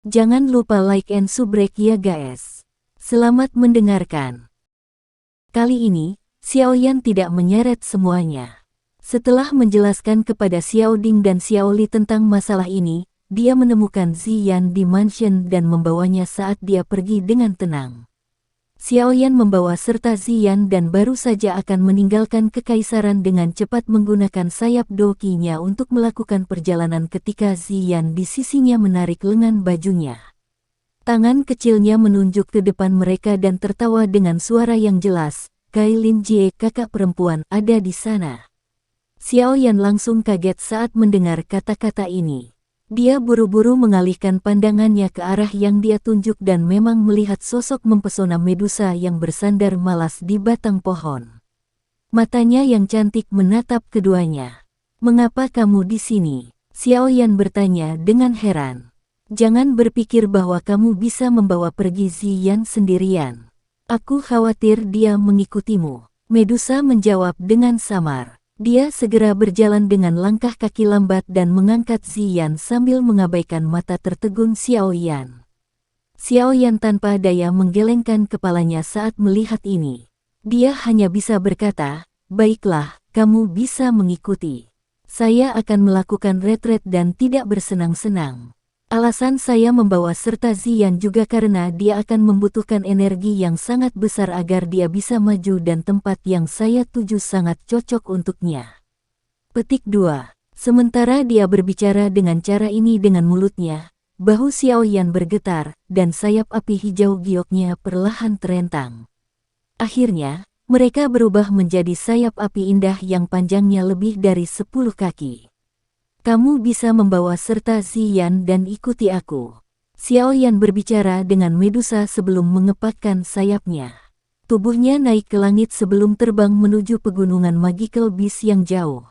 Jangan lupa like and subrek ya guys. Selamat mendengarkan. Kali ini, Xiaoyan tidak menyeret semuanya. Setelah menjelaskan kepada Xiao Ding dan Xiao Li tentang masalah ini, dia menemukan Ziyan di mansion dan membawanya saat dia pergi dengan tenang. Xiaoyan membawa serta Ziyan dan baru saja akan meninggalkan kekaisaran dengan cepat menggunakan sayap dokinya untuk melakukan perjalanan ketika Ziyan di sisinya menarik lengan bajunya. Tangan kecilnya menunjuk ke depan mereka dan tertawa dengan suara yang jelas. Kailin Jie, kakak perempuan, ada di sana. Xiaoyan langsung kaget saat mendengar kata-kata ini. Dia buru-buru mengalihkan pandangannya ke arah yang dia tunjuk dan memang melihat sosok mempesona Medusa yang bersandar malas di batang pohon. Matanya yang cantik menatap keduanya. "Mengapa kamu di sini?" Xiaoyan bertanya dengan heran. "Jangan berpikir bahwa kamu bisa membawa pergi Ziyan sendirian. Aku khawatir dia mengikutimu." Medusa menjawab dengan samar. Dia segera berjalan dengan langkah kaki lambat dan mengangkat Ziyan sambil mengabaikan mata tertegun Xiaoyan. Xiaoyan tanpa daya menggelengkan kepalanya saat melihat ini. Dia hanya bisa berkata, "Baiklah, kamu bisa mengikuti. Saya akan melakukan retret dan tidak bersenang-senang. Alasan saya membawa serta Ziyan juga karena dia akan membutuhkan energi yang sangat besar agar dia bisa maju dan tempat yang saya tuju sangat cocok untuknya." Petik 2. Sementara dia berbicara dengan cara ini dengan mulutnya, bahu Xiaoyan bergetar, dan sayap api hijau gioknya perlahan terentang. Akhirnya, mereka berubah menjadi sayap api indah yang panjangnya lebih dari 10 kaki. "Kamu bisa membawa serta Ziyan dan ikuti aku." Xiaoyan berbicara dengan Medusa sebelum mengepakkan sayapnya. Tubuhnya naik ke langit sebelum terbang menuju pegunungan Magical Beast yang jauh.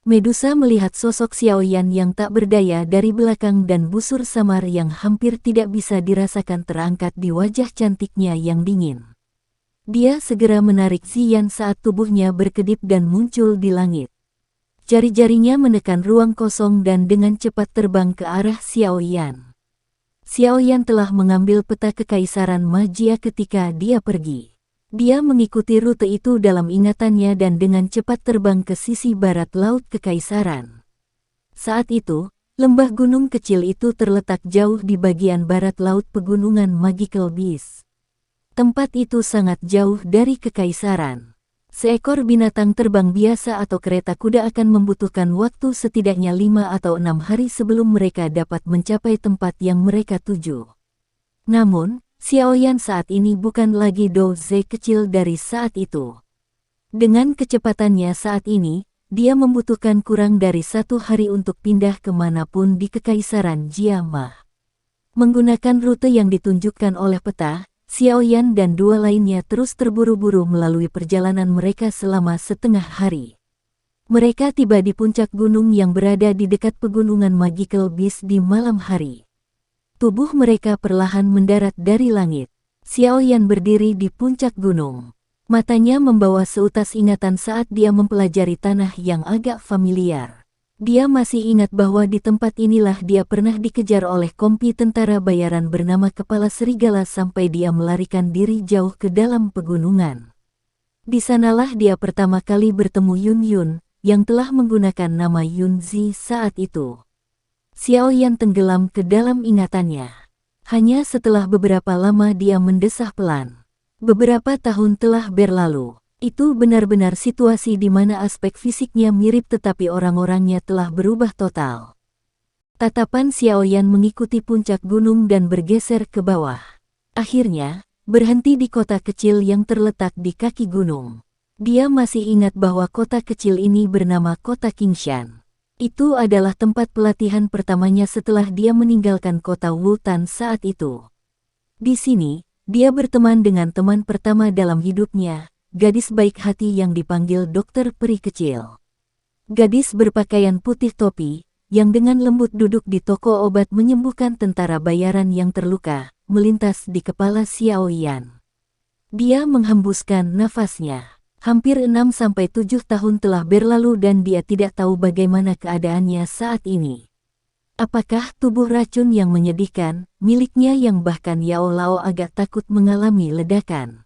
Medusa melihat sosok Xiaoyan yang tak berdaya dari belakang dan busur samar yang hampir tidak bisa dirasakan terangkat di wajah cantiknya yang dingin. Dia segera menarik Ziyan saat tubuhnya berkedip dan muncul di langit. Jari-jarinya menekan ruang kosong dan dengan cepat terbang ke arah Xiaoyan. Xiaoyan telah mengambil peta kekaisaran magia ketika dia pergi. Dia mengikuti rute itu dalam ingatannya dan dengan cepat terbang ke sisi barat laut kekaisaran. Saat itu, lembah gunung kecil itu terletak jauh di bagian barat laut pegunungan Magical Beast. Tempat itu sangat jauh dari kekaisaran. Seekor binatang terbang biasa atau kereta kuda akan membutuhkan waktu setidaknya 5 atau 6 hari sebelum mereka dapat mencapai tempat yang mereka tuju. Namun, Xiaoyan saat ini bukan lagi Douze kecil dari saat itu. Dengan kecepatannya saat ini, dia membutuhkan kurang dari 1 hari untuk pindah kemanapun di kekaisaran Jiama. Menggunakan rute yang ditunjukkan oleh peta, Xiaoyan dan dua lainnya terus terburu-buru melalui perjalanan mereka selama setengah hari. Mereka tiba di puncak gunung yang berada di dekat pegunungan Magical Beast di malam hari. Tubuh mereka perlahan mendarat dari langit. Xiaoyan berdiri di puncak gunung. Matanya membawa seutas ingatan saat dia mempelajari tanah yang agak familiar. Dia masih ingat bahwa di tempat inilah dia pernah dikejar oleh kompi tentara bayaran bernama Kepala Serigala sampai dia melarikan diri jauh ke dalam pegunungan. Di sanalah dia pertama kali bertemu Yun Yun, yang telah menggunakan nama Yun Zi saat itu. Xiaoyan tenggelam ke dalam ingatannya. Hanya setelah beberapa lama dia mendesah pelan. Beberapa tahun telah berlalu. Itu benar-benar situasi di mana aspek fisiknya mirip tetapi orang-orangnya telah berubah total. Tatapan Xiaoyan mengikuti puncak gunung dan bergeser ke bawah. Akhirnya, berhenti di kota kecil yang terletak di kaki gunung. Dia masih ingat bahwa kota kecil ini bernama Kota Qingshan. Itu adalah tempat pelatihan pertamanya setelah dia meninggalkan kota Wultan saat itu. Di sini, dia berteman dengan teman pertama dalam hidupnya, gadis baik hati yang dipanggil Dokter Peri Kecil. Gadis berpakaian putih topi, yang dengan lembut duduk di toko obat menyembuhkan tentara bayaran yang terluka, melintas di kepala Xiaoyan. Dia menghembuskan nafasnya. Hampir 6-7 tahun telah berlalu dan dia tidak tahu bagaimana keadaannya saat ini. Apakah tubuh racun yang menyedihkan, miliknya yang bahkan Yao Lao agak takut mengalami ledakan?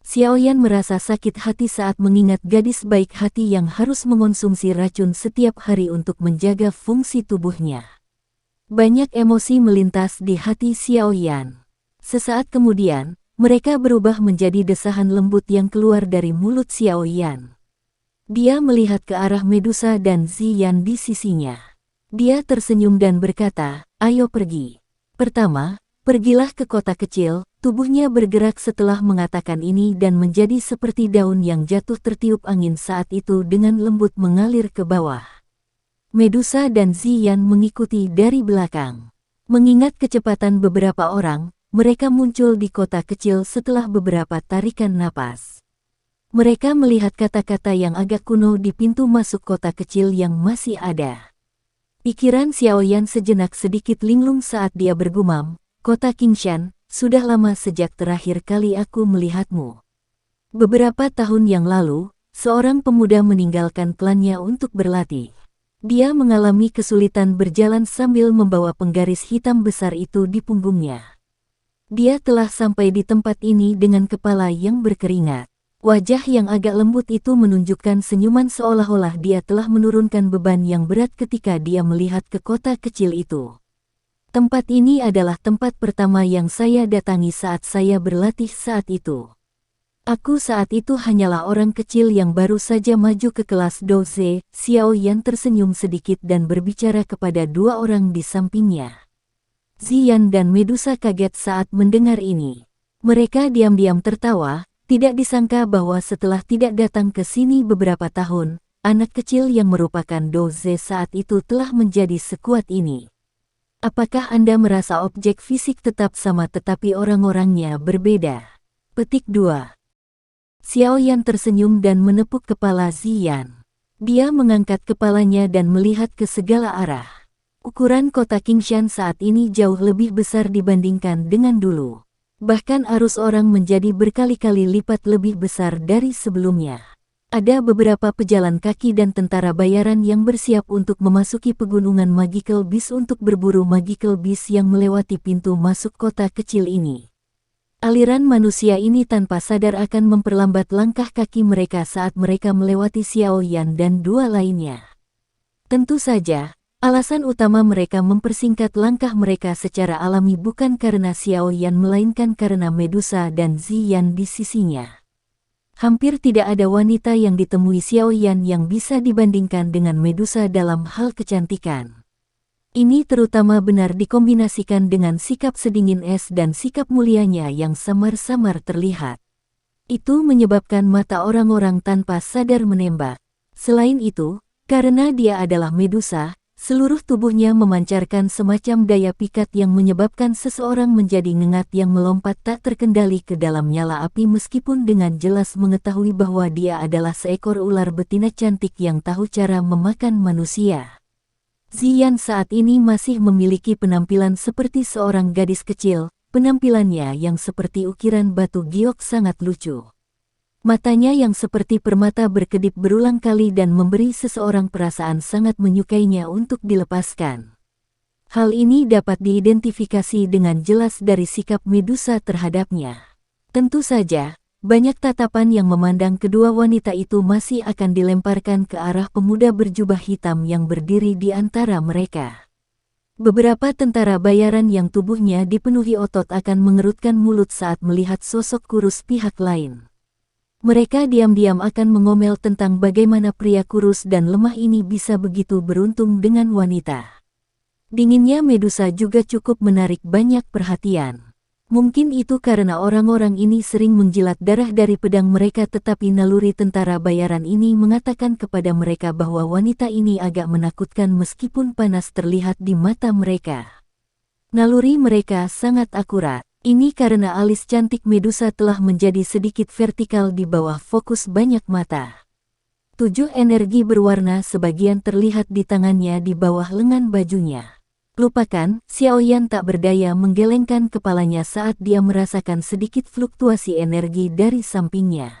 Xiaoyan merasa sakit hati saat mengingat gadis baik hati yang harus mengonsumsi racun setiap hari untuk menjaga fungsi tubuhnya. Banyak emosi melintas di hati Xiaoyan. Sesaat kemudian, mereka berubah menjadi desahan lembut yang keluar dari mulut Xiaoyan. Dia melihat ke arah Medusa dan Ziyan di sisinya. Dia tersenyum dan berkata, "Ayo pergi. Pertama, pergilah ke kota kecil." Tubuhnya bergerak setelah mengatakan ini dan menjadi seperti daun yang jatuh tertiup angin saat itu dengan lembut mengalir ke bawah. Medusa dan Ziyan mengikuti dari belakang. Mengingat kecepatan beberapa orang, mereka muncul di kota kecil setelah beberapa tarikan napas. Mereka melihat kata-kata yang agak kuno di pintu masuk kota kecil yang masih ada. Pikiran Xiaoyan sejenak sedikit linglung saat dia bergumam, "Kota Qingshan, sudah lama sejak terakhir kali aku melihatmu." Beberapa tahun yang lalu, seorang pemuda meninggalkan klannya untuk berlatih. Dia mengalami kesulitan berjalan sambil membawa penggaris hitam besar itu di punggungnya. Dia telah sampai di tempat ini dengan kepala yang berkeringat. Wajah yang agak lembut itu menunjukkan senyuman seolah-olah dia telah menurunkan beban yang berat ketika dia melihat ke kota kecil itu. "Tempat ini adalah tempat pertama yang saya datangi saat saya berlatih saat itu. Aku saat itu hanyalah orang kecil yang baru saja maju ke kelas Doze." Xiaoyan tersenyum sedikit dan berbicara kepada dua orang di sampingnya. Ziyan dan Medusa kaget saat mendengar ini. Mereka diam-diam tertawa. Tidak disangka bahwa setelah tidak datang ke sini beberapa tahun, anak kecil yang merupakan Doze saat itu telah menjadi sekuat ini. "Apakah Anda merasa objek fisik tetap sama tetapi orang-orangnya berbeda?" Petik 2. Xiaoyan tersenyum dan menepuk kepala Ziyan. Dia mengangkat kepalanya dan melihat ke segala arah. Ukuran kota Qingshan saat ini jauh lebih besar dibandingkan dengan dulu. Bahkan arus orang menjadi berkali-kali lipat lebih besar dari sebelumnya. Ada beberapa pejalan kaki dan tentara bayaran yang bersiap untuk memasuki pegunungan Magical Beast untuk berburu Magical Beast yang melewati pintu masuk kota kecil ini. Aliran manusia ini tanpa sadar akan memperlambat langkah kaki mereka saat mereka melewati Xiaoyan dan dua lainnya. Tentu saja, alasan utama mereka mempersingkat langkah mereka secara alami bukan karena Xiaoyan melainkan karena Medusa dan Ziyan di sisinya. Hampir tidak ada wanita yang ditemui Xiaoyan yang bisa dibandingkan dengan Medusa dalam hal kecantikan. Ini terutama benar dikombinasikan dengan sikap sedingin es dan sikap mulianya yang samar-samar terlihat. Itu menyebabkan mata orang-orang tanpa sadar menembak. Selain itu, karena dia adalah Medusa, seluruh tubuhnya memancarkan semacam daya pikat yang menyebabkan seseorang menjadi ngengat yang melompat tak terkendali ke dalam nyala api meskipun dengan jelas mengetahui bahwa dia adalah seekor ular betina cantik yang tahu cara memakan manusia. Ziyan saat ini masih memiliki penampilan seperti seorang gadis kecil, penampilannya yang seperti ukiran batu giok sangat lucu. Matanya yang seperti permata berkedip berulang kali dan memberi seseorang perasaan sangat menyukainya untuk dilepaskan. Hal ini dapat diidentifikasi dengan jelas dari sikap Medusa terhadapnya. Tentu saja, banyak tatapan yang memandang kedua wanita itu masih akan dilemparkan ke arah pemuda berjubah hitam yang berdiri di antara mereka. Beberapa tentara bayaran yang tubuhnya dipenuhi otot akan mengerutkan mulut saat melihat sosok kurus pihak lain. Mereka diam-diam akan mengomel tentang bagaimana pria kurus dan lemah ini bisa begitu beruntung dengan wanita. Dinginnya Medusa juga cukup menarik banyak perhatian. Mungkin itu karena orang-orang ini sering menjilat darah dari pedang mereka, tetapi naluri tentara bayaran ini mengatakan kepada mereka bahwa wanita ini agak menakutkan meskipun panas terlihat di mata mereka. Naluri mereka sangat akurat. Ini karena alis cantik Medusa telah menjadi sedikit vertikal di bawah fokus banyak mata. 7 energi berwarna sebagian terlihat di tangannya di bawah lengan bajunya. Lupakan, Xiaoyan tak berdaya menggelengkan kepalanya saat dia merasakan sedikit fluktuasi energi dari sampingnya.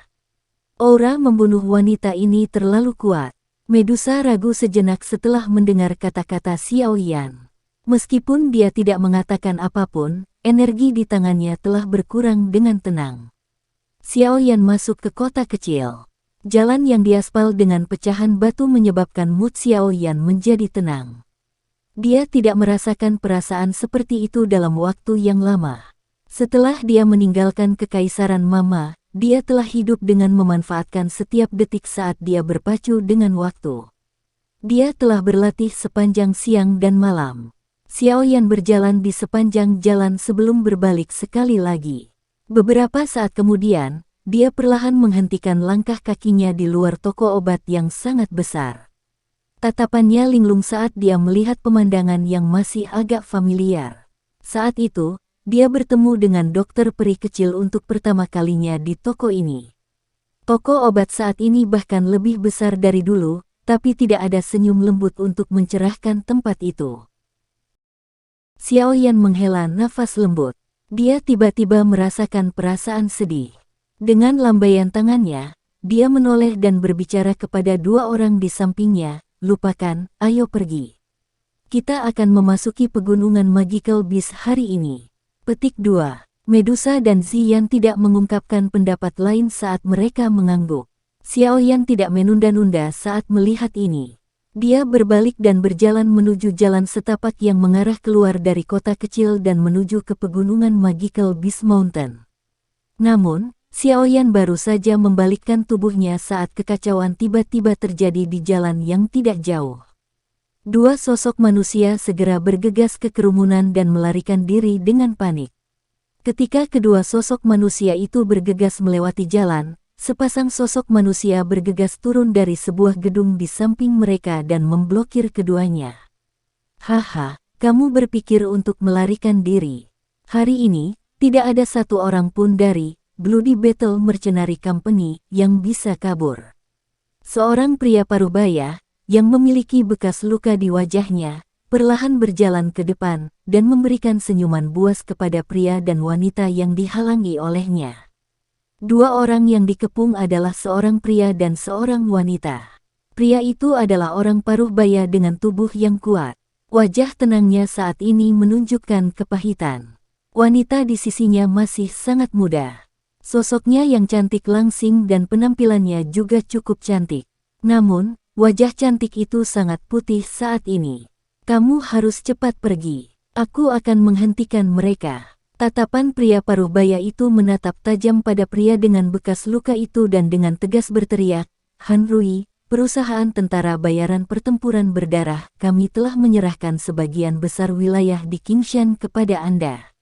Aura membunuh wanita ini terlalu kuat. Medusa ragu sejenak setelah mendengar kata-kata Xiaoyan. Meskipun dia tidak mengatakan apapun, energi di tangannya telah berkurang dengan tenang. Xiao Yan masuk ke kota kecil. Jalan yang diaspal dengan pecahan batu menyebabkan mood Xiao Yan menjadi tenang. Dia tidak merasakan perasaan seperti itu dalam waktu yang lama. Setelah dia meninggalkan kekaisaran Mama, dia telah hidup dengan memanfaatkan setiap detik saat dia berpacu dengan waktu. Dia telah berlatih sepanjang siang dan malam. Xiao Yan berjalan di sepanjang jalan sebelum berbalik sekali lagi. Beberapa saat kemudian, dia perlahan menghentikan langkah kakinya di luar toko obat yang sangat besar. Tatapannya linglung saat dia melihat pemandangan yang masih agak familiar. Saat itu, dia bertemu dengan dokter peri kecil untuk pertama kalinya di toko ini. Toko obat saat ini bahkan lebih besar dari dulu, tapi tidak ada senyum lembut untuk mencerahkan tempat itu. Xiao Yan menghela nafas lembut. Dia tiba-tiba merasakan perasaan sedih. Dengan lambaian tangannya, dia menoleh dan berbicara kepada dua orang di sampingnya. Lupakan, ayo pergi. Kita akan memasuki pegunungan Magical Beast hari ini. Petik 2. Medusa dan Ziyan tidak mengungkapkan pendapat lain saat mereka mengangguk. Xiao Yan tidak menunda-nunda saat melihat ini. Dia berbalik dan berjalan menuju jalan setapak yang mengarah keluar dari kota kecil dan menuju ke pegunungan Magical Beast Mountain. Namun, Xiao Yan baru saja membalikkan tubuhnya saat kekacauan tiba-tiba terjadi di jalan yang tidak jauh. Dua sosok manusia segera bergegas ke kerumunan dan melarikan diri dengan panik. Ketika kedua sosok manusia itu bergegas melewati jalan, sepasang sosok manusia bergegas turun dari sebuah gedung di samping mereka dan memblokir keduanya. Haha, kamu berpikir untuk melarikan diri. Hari ini, tidak ada satu orang pun dari Bloody Battle Mercenary Company yang bisa kabur. Seorang pria parubaya, yang memiliki bekas luka di wajahnya, perlahan berjalan ke depan dan memberikan senyuman buas kepada pria dan wanita yang dihalangi olehnya. Dua orang yang dikepung adalah seorang pria dan seorang wanita. Pria itu adalah orang parubaya dengan tubuh yang kuat. Wajah tenangnya saat ini menunjukkan kepahitan. Wanita di sisinya masih sangat muda. Sosoknya yang cantik langsing dan penampilannya juga cukup cantik. Namun, wajah cantik itu sangat putih saat ini. Kamu harus cepat pergi. Aku akan menghentikan mereka. Tatapan pria parubaya itu menatap tajam pada pria dengan bekas luka itu dan dengan tegas berteriak, Han Rui, perusahaan tentara bayaran pertempuran berdarah, kami telah menyerahkan sebagian besar wilayah di Qingshan kepada Anda.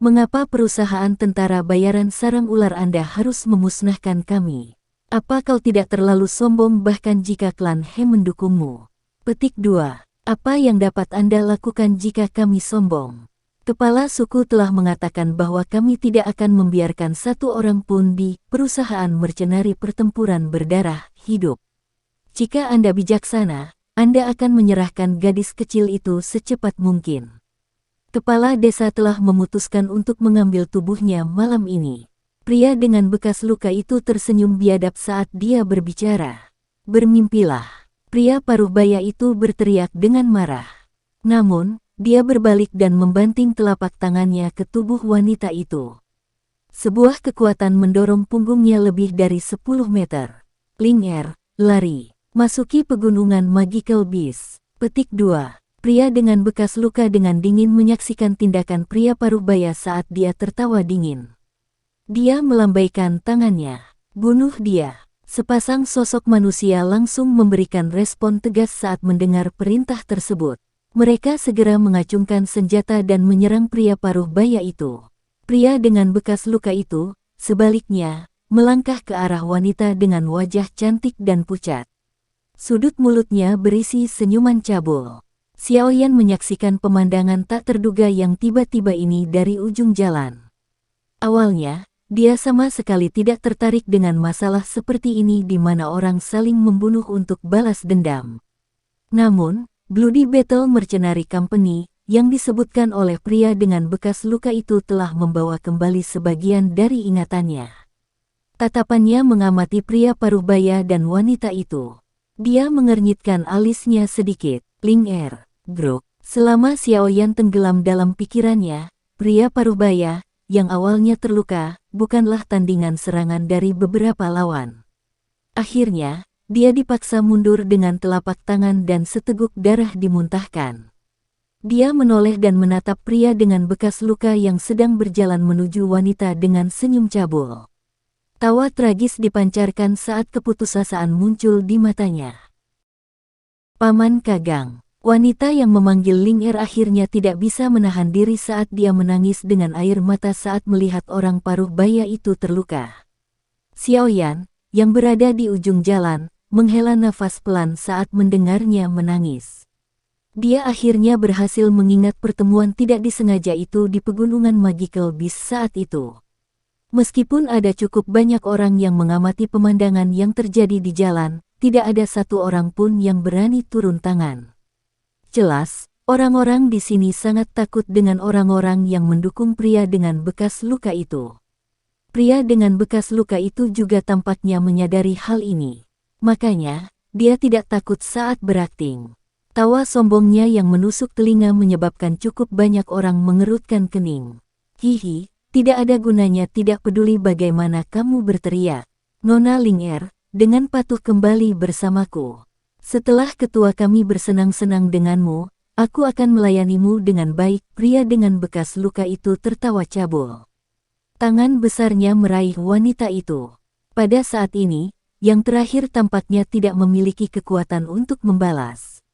Mengapa perusahaan tentara bayaran sarang ular Anda harus memusnahkan kami? Apa kau tidak terlalu sombong bahkan jika klan He mendukungmu? Petik 2. Apa yang dapat Anda lakukan jika kami sombong? Kepala suku telah mengatakan bahwa kami tidak akan membiarkan satu orang pun di perusahaan mercenari pertempuran berdarah hidup. Jika Anda bijaksana, Anda akan menyerahkan gadis kecil itu secepat mungkin. Kepala desa telah memutuskan untuk mengambil tubuhnya malam ini. Pria dengan bekas luka itu tersenyum biadab saat dia berbicara. Bermimpilah. Pria parubaya itu berteriak dengan marah. Namun, dia berbalik dan membanting telapak tangannya ke tubuh wanita itu. Sebuah kekuatan mendorong punggungnya lebih dari 10 meter. Linger, lari. Masuki pegunungan Magical Beast. Petik 2. Pria dengan bekas luka dengan dingin menyaksikan tindakan pria parubaya saat dia tertawa dingin. Dia melambaikan tangannya. Bunuh dia. Sepasang sosok manusia langsung memberikan respon tegas saat mendengar perintah tersebut. Mereka segera mengacungkan senjata dan menyerang pria parubaya itu. Pria dengan bekas luka itu, sebaliknya, melangkah ke arah wanita dengan wajah cantik dan pucat. Sudut mulutnya berisi senyuman cabul. Xiao Yan menyaksikan pemandangan tak terduga yang tiba-tiba ini dari ujung jalan. Awalnya, dia sama sekali tidak tertarik dengan masalah seperti ini di mana orang saling membunuh untuk balas dendam. Namun, Bloody Battle Mercenary Company, yang disebutkan oleh pria dengan bekas luka itu telah membawa kembali sebagian dari ingatannya. Tatapannya mengamati pria parubaya dan wanita itu. Dia mengernyitkan alisnya sedikit. Linger. Grok. Selama Xiaoyan tenggelam dalam pikirannya, pria parubaya, yang awalnya terluka, bukanlah tandingan serangan dari beberapa lawan. Akhirnya, dia dipaksa mundur dengan telapak tangan dan seteguk darah dimuntahkan. Dia menoleh dan menatap pria dengan bekas luka yang sedang berjalan menuju wanita dengan senyum cabul. Tawa tragis dipancarkan saat keputusasaan muncul di matanya. Paman Kagang. Wanita yang memanggil Ling Er akhirnya tidak bisa menahan diri saat dia menangis dengan air mata saat melihat orang paruh baya itu terluka. Xiaoyan, yang berada di ujung jalan, menghela nafas pelan saat mendengarnya menangis. Dia akhirnya berhasil mengingat pertemuan tidak disengaja itu di pegunungan Magical Beast saat itu. Meskipun ada cukup banyak orang yang mengamati pemandangan yang terjadi di jalan, tidak ada satu orang pun yang berani turun tangan. Jelas, orang-orang di sini sangat takut dengan orang-orang yang mendukung pria dengan bekas luka itu. Pria dengan bekas luka itu juga tampaknya menyadari hal ini. Makanya, dia tidak takut saat berakting. Tawa sombongnya yang menusuk telinga menyebabkan cukup banyak orang mengerutkan kening. Hihi, tidak ada gunanya tidak peduli bagaimana kamu berteriak. Nona Ling Er, dengan patuh kembali bersamaku. Setelah ketua kami bersenang-senang denganmu, aku akan melayanimu dengan baik. Pria dengan bekas luka itu tertawa cabul. Tangan besarnya meraih wanita itu. Pada saat ini, yang terakhir tampaknya tidak memiliki kekuatan untuk membalas.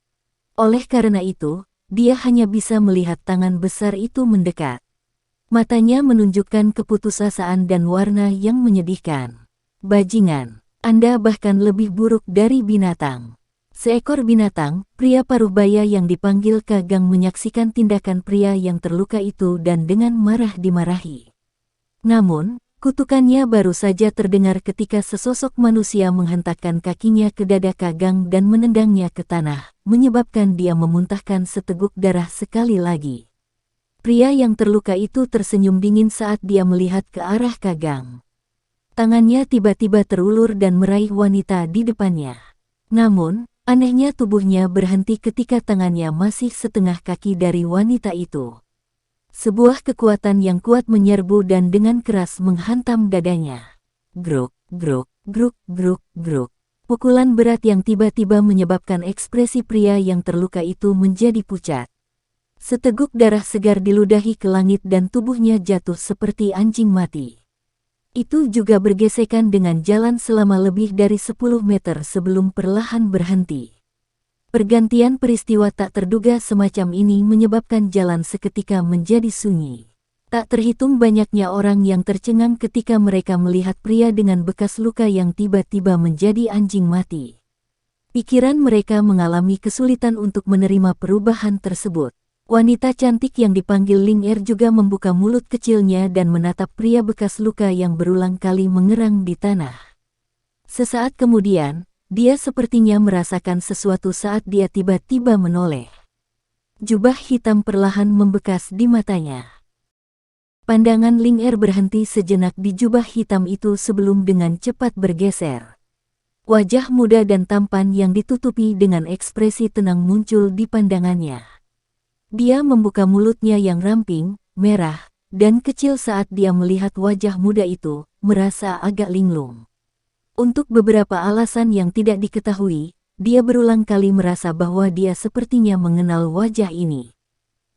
Oleh karena itu, dia hanya bisa melihat tangan besar itu mendekat. Matanya menunjukkan keputusasaan dan warna yang menyedihkan. Bajingan, Anda bahkan lebih buruk dari binatang. Seekor binatang, pria parubaya yang dipanggil Kagang menyaksikan tindakan pria yang terluka itu dan dengan marah dimarahi. Namun, kutukannya baru saja terdengar ketika sesosok manusia menghentakkan kakinya ke dada Kagang dan menendangnya ke tanah, menyebabkan dia memuntahkan seteguk darah sekali lagi. Pria yang terluka itu tersenyum dingin saat dia melihat ke arah Kagang. Tangannya tiba-tiba terulur dan meraih wanita di depannya. Namun, anehnya tubuhnya berhenti ketika tangannya masih setengah kaki dari wanita itu. Sebuah kekuatan yang kuat menyerbu dan dengan keras menghantam dadanya. Gruk, gruk, gruk, gruk, gruk. Pukulan berat yang tiba-tiba menyebabkan ekspresi pria yang terluka itu menjadi pucat. Seteguk darah segar diludahi ke langit dan tubuhnya jatuh seperti anjing mati. Itu juga bergesekan dengan jalan selama lebih dari 10 meter sebelum perlahan berhenti. Pergantian peristiwa tak terduga semacam ini menyebabkan jalan seketika menjadi sunyi. Tak terhitung banyaknya orang yang tercengang ketika mereka melihat pria dengan bekas luka yang tiba-tiba menjadi anjing mati. Pikiran mereka mengalami kesulitan untuk menerima perubahan tersebut. Wanita cantik yang dipanggil Ling Er juga membuka mulut kecilnya dan menatap pria bekas luka yang berulang kali mengerang di tanah. Sesaat kemudian, dia sepertinya merasakan sesuatu saat dia tiba-tiba menoleh. Jubah hitam perlahan membekas di matanya. Pandangan Ling Er berhenti sejenak di jubah hitam itu sebelum dengan cepat bergeser. Wajah muda dan tampan yang ditutupi dengan ekspresi tenang muncul di pandangannya. Dia membuka mulutnya yang ramping, merah, dan kecil saat dia melihat wajah muda itu, merasa agak linglung. Untuk beberapa alasan yang tidak diketahui, dia berulang kali merasa bahwa dia sepertinya mengenal wajah ini.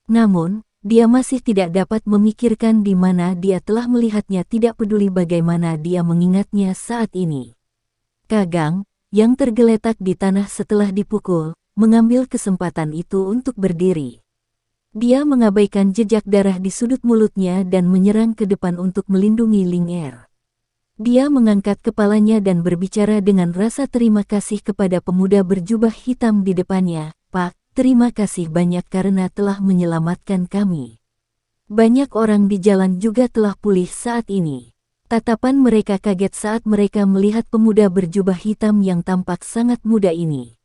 Namun, dia masih tidak dapat memikirkan di mana dia telah melihatnya, tidak peduli bagaimana dia mengingatnya saat ini. Kagang, yang tergeletak di tanah setelah dipukul, mengambil kesempatan itu untuk berdiri. Dia mengabaikan jejak darah di sudut mulutnya dan menyerang ke depan untuk melindungi Ling Er. Dia mengangkat kepalanya dan berbicara dengan rasa terima kasih kepada pemuda berjubah hitam di depannya. Pak, terima kasih banyak karena telah menyelamatkan kami. Banyak orang di jalan juga telah pulih saat ini. Tatapan mereka kaget saat mereka melihat pemuda berjubah hitam yang tampak sangat muda ini.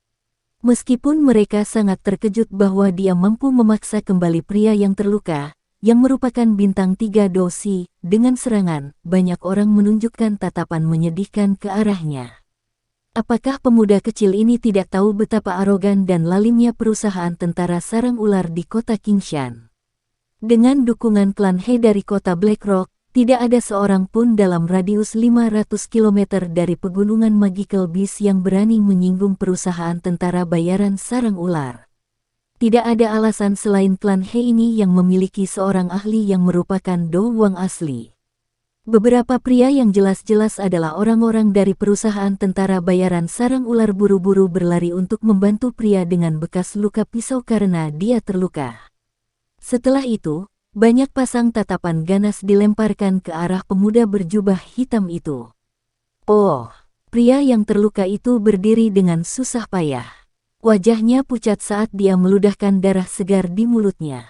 Meskipun mereka sangat terkejut bahwa dia mampu memaksa kembali pria yang terluka, yang merupakan bintang 3 dosi, dengan serangan, banyak orang menunjukkan tatapan menyedihkan ke arahnya. Apakah pemuda kecil ini tidak tahu betapa arogan dan lalimnya perusahaan tentara sarang ular di kota Qingshan? Dengan dukungan klan He dari kota Blackrock, tidak ada seorang pun dalam radius 500 km dari pegunungan Magical Beast yang berani menyinggung perusahaan tentara bayaran sarang ular. Tidak ada alasan selain klan He ini yang memiliki seorang ahli yang merupakan Do Wang asli. Beberapa pria yang jelas-jelas adalah orang-orang dari perusahaan tentara bayaran sarang ular buru-buru berlari untuk membantu pria dengan bekas luka pisau karena dia terluka. Setelah itu, banyak pasang tatapan ganas dilemparkan ke arah pemuda berjubah hitam itu. Oh, pria yang terluka itu berdiri dengan susah payah. Wajahnya pucat saat dia meludahkan darah segar di mulutnya.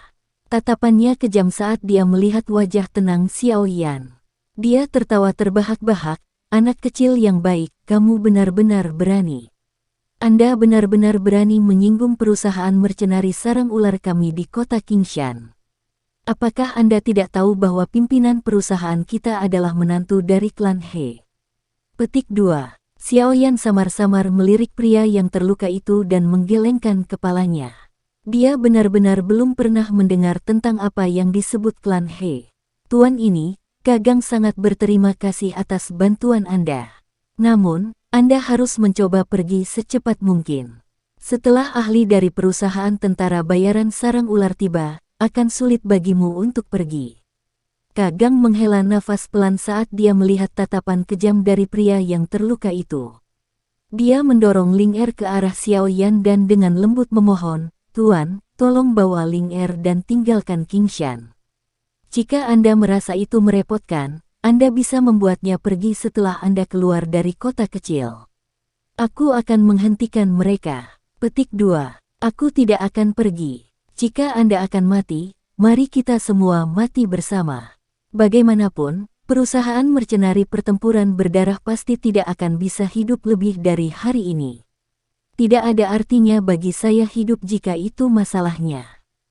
Tatapannya kejam saat dia melihat wajah tenang Xiao Yan. Dia tertawa terbahak-bahak, "Anak kecil yang baik, kamu benar-benar berani. Anda benar-benar berani menyinggung perusahaan mercenari sarang ular kami di kota Qingshan. Apakah Anda tidak tahu bahwa pimpinan perusahaan kita adalah menantu dari klan He?" Petik 2. Xiao Yan samar-samar melirik pria yang terluka itu dan menggelengkan kepalanya. Dia benar-benar belum pernah mendengar tentang apa yang disebut klan He. "Tuan ini, Kakang sangat berterima kasih atas bantuan Anda. Namun, Anda harus mencoba pergi secepat mungkin. Setelah ahli dari perusahaan tentara bayaran sarang ular tiba, akan sulit bagimu untuk pergi." Kakang menghela nafas pelan saat dia melihat tatapan kejam dari pria yang terluka itu. Dia mendorong Ling Er ke arah Xiao Yan dan dengan lembut memohon, "Tuan, tolong bawa Ling Er dan tinggalkan Qingshan. Jika Anda merasa itu merepotkan, Anda bisa membuatnya pergi setelah Anda keluar dari kota kecil. Aku akan menghentikan mereka." Petik 2. Aku tidak akan pergi. Jika Anda akan mati, mari kita semua mati bersama. Bagaimanapun, perusahaan mercenari pertempuran berdarah pasti tidak akan bisa hidup lebih dari hari ini. Tidak ada artinya bagi saya hidup jika itu masalahnya.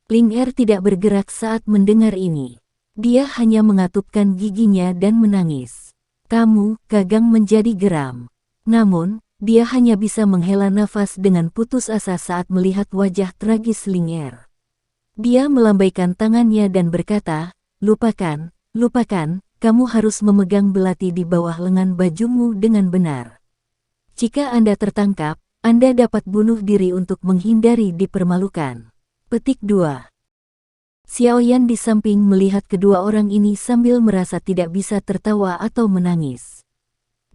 Ling Er tidak bergerak saat mendengar ini. Dia hanya mengatupkan giginya dan menangis. "Kamu," Kakang menjadi geram. Namun, dia hanya bisa menghela nafas dengan putus asa saat melihat wajah tragis Ling Er. Dia melambaikan tangannya dan berkata, lupakan, kamu harus memegang belati di bawah lengan bajumu dengan benar. Jika Anda tertangkap, Anda dapat bunuh diri untuk menghindari dipermalukan." Petik 2. Xiao Yan di samping melihat kedua orang ini sambil merasa tidak bisa tertawa atau menangis.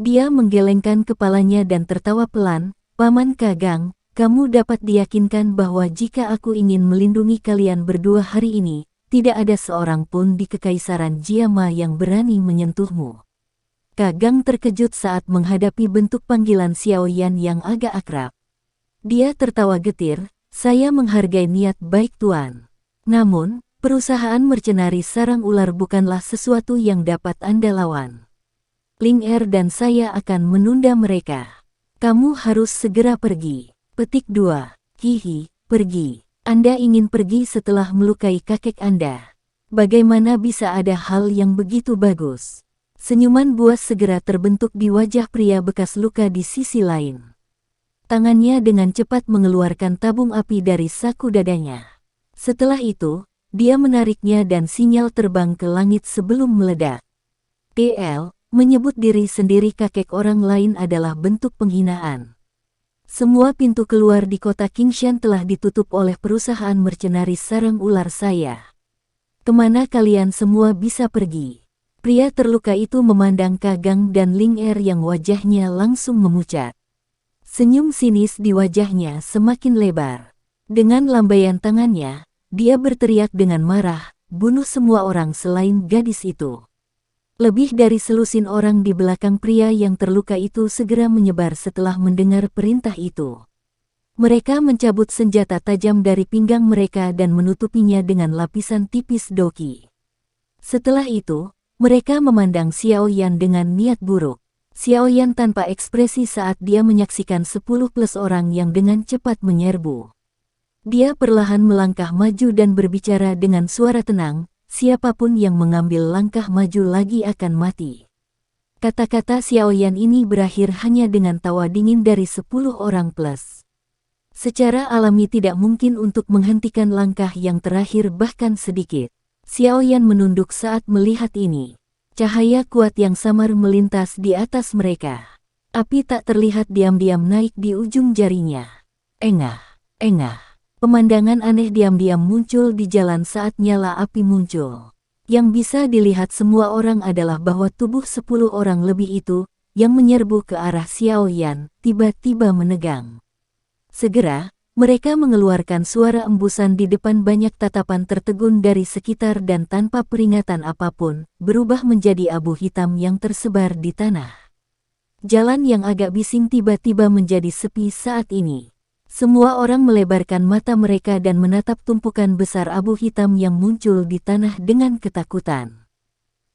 Dia menggelengkan kepalanya dan tertawa pelan, "Paman Kakang, kamu dapat diyakinkan bahwa jika aku ingin melindungi kalian berdua hari ini, tidak ada seorang pun di Kekaisaran Jiama yang berani menyentuhmu." Kakang terkejut saat menghadapi bentuk panggilan Xiao Yan yang agak akrab. Dia tertawa getir, "Saya menghargai niat baik Tuan. Namun, perusahaan mercenari sarang ular bukanlah sesuatu yang dapat Anda lawan. Ling Er dan saya akan menunda mereka. Kamu harus segera pergi." Petik 2. Hihi, pergi. Anda ingin pergi setelah melukai kakek Anda. Bagaimana bisa ada hal yang begitu bagus? Senyuman buas segera terbentuk di wajah pria bekas luka di sisi lain. Tangannya dengan cepat mengeluarkan tabung api dari saku dadanya. Setelah itu, dia menariknya dan sinyal terbang ke langit sebelum meledak. Menyebut diri sendiri kakek orang lain adalah bentuk penghinaan. Semua pintu keluar di kota Qingshan telah ditutup oleh perusahaan mercenari sarang ular saya. Kemana kalian semua bisa pergi? Pria terluka itu memandang Kakang dan Ling Er yang wajahnya langsung memucat. Senyum sinis di wajahnya semakin lebar. Dengan lambaian tangannya, dia berteriak dengan marah, "Bunuh semua orang selain gadis itu." Lebih dari selusin orang di belakang pria yang terluka itu segera menyebar setelah mendengar perintah itu. Mereka mencabut senjata tajam dari pinggang mereka dan menutupinya dengan lapisan tipis doki. Setelah itu, mereka memandang Xiao Yan dengan niat buruk. Xiao Yan tanpa ekspresi saat dia menyaksikan 10+ orang yang dengan cepat menyerbu. Dia perlahan melangkah maju dan berbicara dengan suara tenang, "Siapapun yang mengambil langkah maju lagi akan mati." Kata-kata Xiaoyan ini berakhir hanya dengan tawa dingin dari 10 orang plus. Secara alami tidak mungkin untuk menghentikan langkah yang terakhir bahkan sedikit. Xiaoyan menunduk saat melihat ini. Cahaya kuat yang samar melintas di atas mereka. Api tak terlihat diam-diam naik di ujung jarinya. Engah, engah. Pemandangan aneh diam-diam muncul di jalan saat nyala api muncul. Yang bisa dilihat semua orang adalah bahwa tubuh 10 orang lebih itu, yang menyerbu ke arah Xiaoyan, tiba-tiba menegang. Segera, mereka mengeluarkan suara embusan di depan banyak tatapan tertegun dari sekitar dan tanpa peringatan apapun, berubah menjadi abu hitam yang tersebar di tanah. Jalan yang agak bising tiba-tiba menjadi sepi saat ini. Semua orang melebarkan mata mereka dan menatap tumpukan besar abu hitam yang muncul di tanah dengan ketakutan.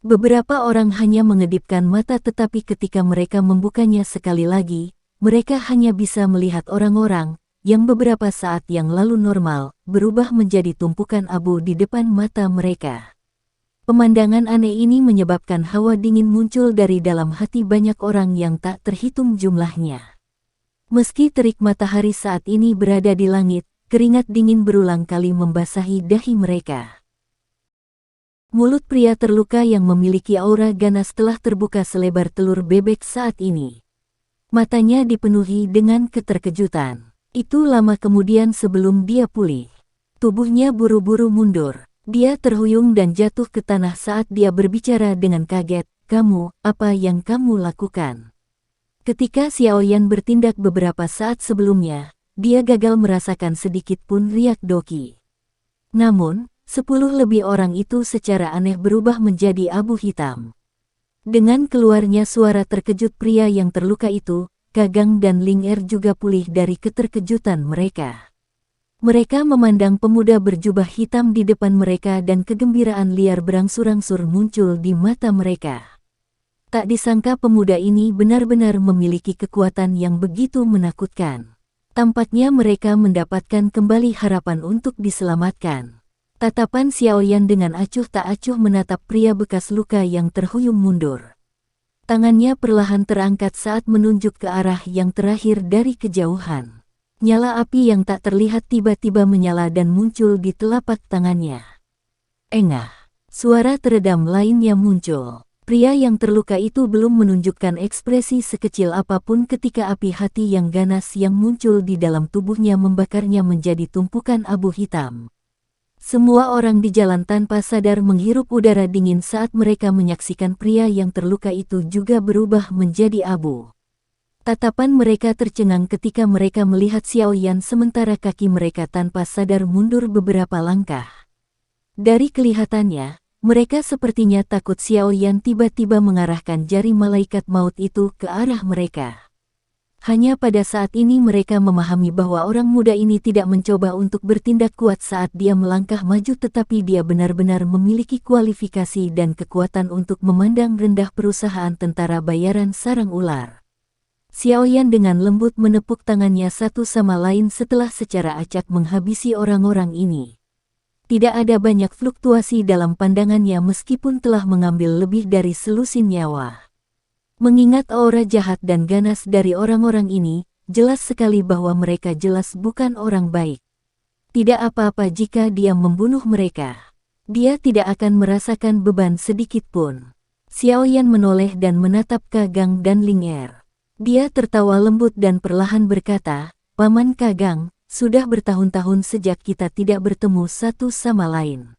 Beberapa orang hanya mengedipkan mata tetapi ketika mereka membukanya sekali lagi, mereka hanya bisa melihat orang-orang, yang beberapa saat yang lalu normal, berubah menjadi tumpukan abu di depan mata mereka. Pemandangan aneh ini menyebabkan hawa dingin muncul dari dalam hati banyak orang yang tak terhitung jumlahnya. Meski terik matahari saat ini berada di langit, keringat dingin berulang kali membasahi dahi mereka. Mulut pria terluka yang memiliki aura ganas telah terbuka selebar telur bebek saat ini. Matanya dipenuhi dengan keterkejutan. Itu lama kemudian sebelum dia pulih. Tubuhnya buru-buru mundur. Dia terhuyung dan jatuh ke tanah saat dia berbicara dengan kaget. "Kamu, apa yang kamu lakukan?" Ketika Xiaoyan bertindak beberapa saat sebelumnya, dia gagal merasakan sedikit pun riak Doki. Namun, 10 lebih orang itu secara aneh berubah menjadi abu hitam. Dengan keluarnya suara terkejut pria yang terluka itu, Kagang dan Ling Er juga pulih dari keterkejutan mereka. Mereka memandang pemuda berjubah hitam di depan mereka dan kegembiraan liar berangsur-angsur muncul di mata mereka. Tak disangka pemuda ini benar-benar memiliki kekuatan yang begitu menakutkan. Tampaknya mereka mendapatkan kembali harapan untuk diselamatkan. Tatapan Xiaoyan dengan acuh tak acuh menatap pria bekas luka yang terhuyung mundur. Tangannya perlahan terangkat saat menunjuk ke arah yang terakhir dari kejauhan. Nyala api yang tak terlihat tiba-tiba menyala dan muncul di telapak tangannya. Engah, suara teredam lainnya muncul. Pria yang terluka itu belum menunjukkan ekspresi sekecil apapun ketika api hati yang ganas yang muncul di dalam tubuhnya membakarnya menjadi tumpukan abu hitam. Semua orang di jalan tanpa sadar menghirup udara dingin saat mereka menyaksikan pria yang terluka itu juga berubah menjadi abu. Tatapan mereka tercengang ketika mereka melihat Xiaoyan sementara kaki mereka tanpa sadar mundur beberapa langkah. Dari kelihatannya, mereka sepertinya takut Xiaoyan tiba-tiba mengarahkan jari malaikat maut itu ke arah mereka. Hanya pada saat ini mereka memahami bahwa orang muda ini tidak mencoba untuk bertindak kuat saat dia melangkah maju tetapi dia benar-benar memiliki kualifikasi dan kekuatan untuk memandang rendah perusahaan tentara bayaran sarang ular. Xiaoyan dengan lembut menepuk tangannya satu sama lain setelah secara acak menghabisi orang-orang ini. Tidak ada banyak fluktuasi dalam pandangannya meskipun telah mengambil lebih dari selusin nyawa. Mengingat aura jahat dan ganas dari orang-orang ini, jelas sekali bahwa mereka jelas bukan orang baik. Tidak apa-apa jika dia membunuh mereka. Dia tidak akan merasakan beban sedikit pun. Xiaoyan menoleh dan menatap Kagang dan Ling Er. Dia tertawa lembut dan perlahan berkata, "Paman Kagang, sudah bertahun-tahun sejak kita tidak bertemu satu sama lain.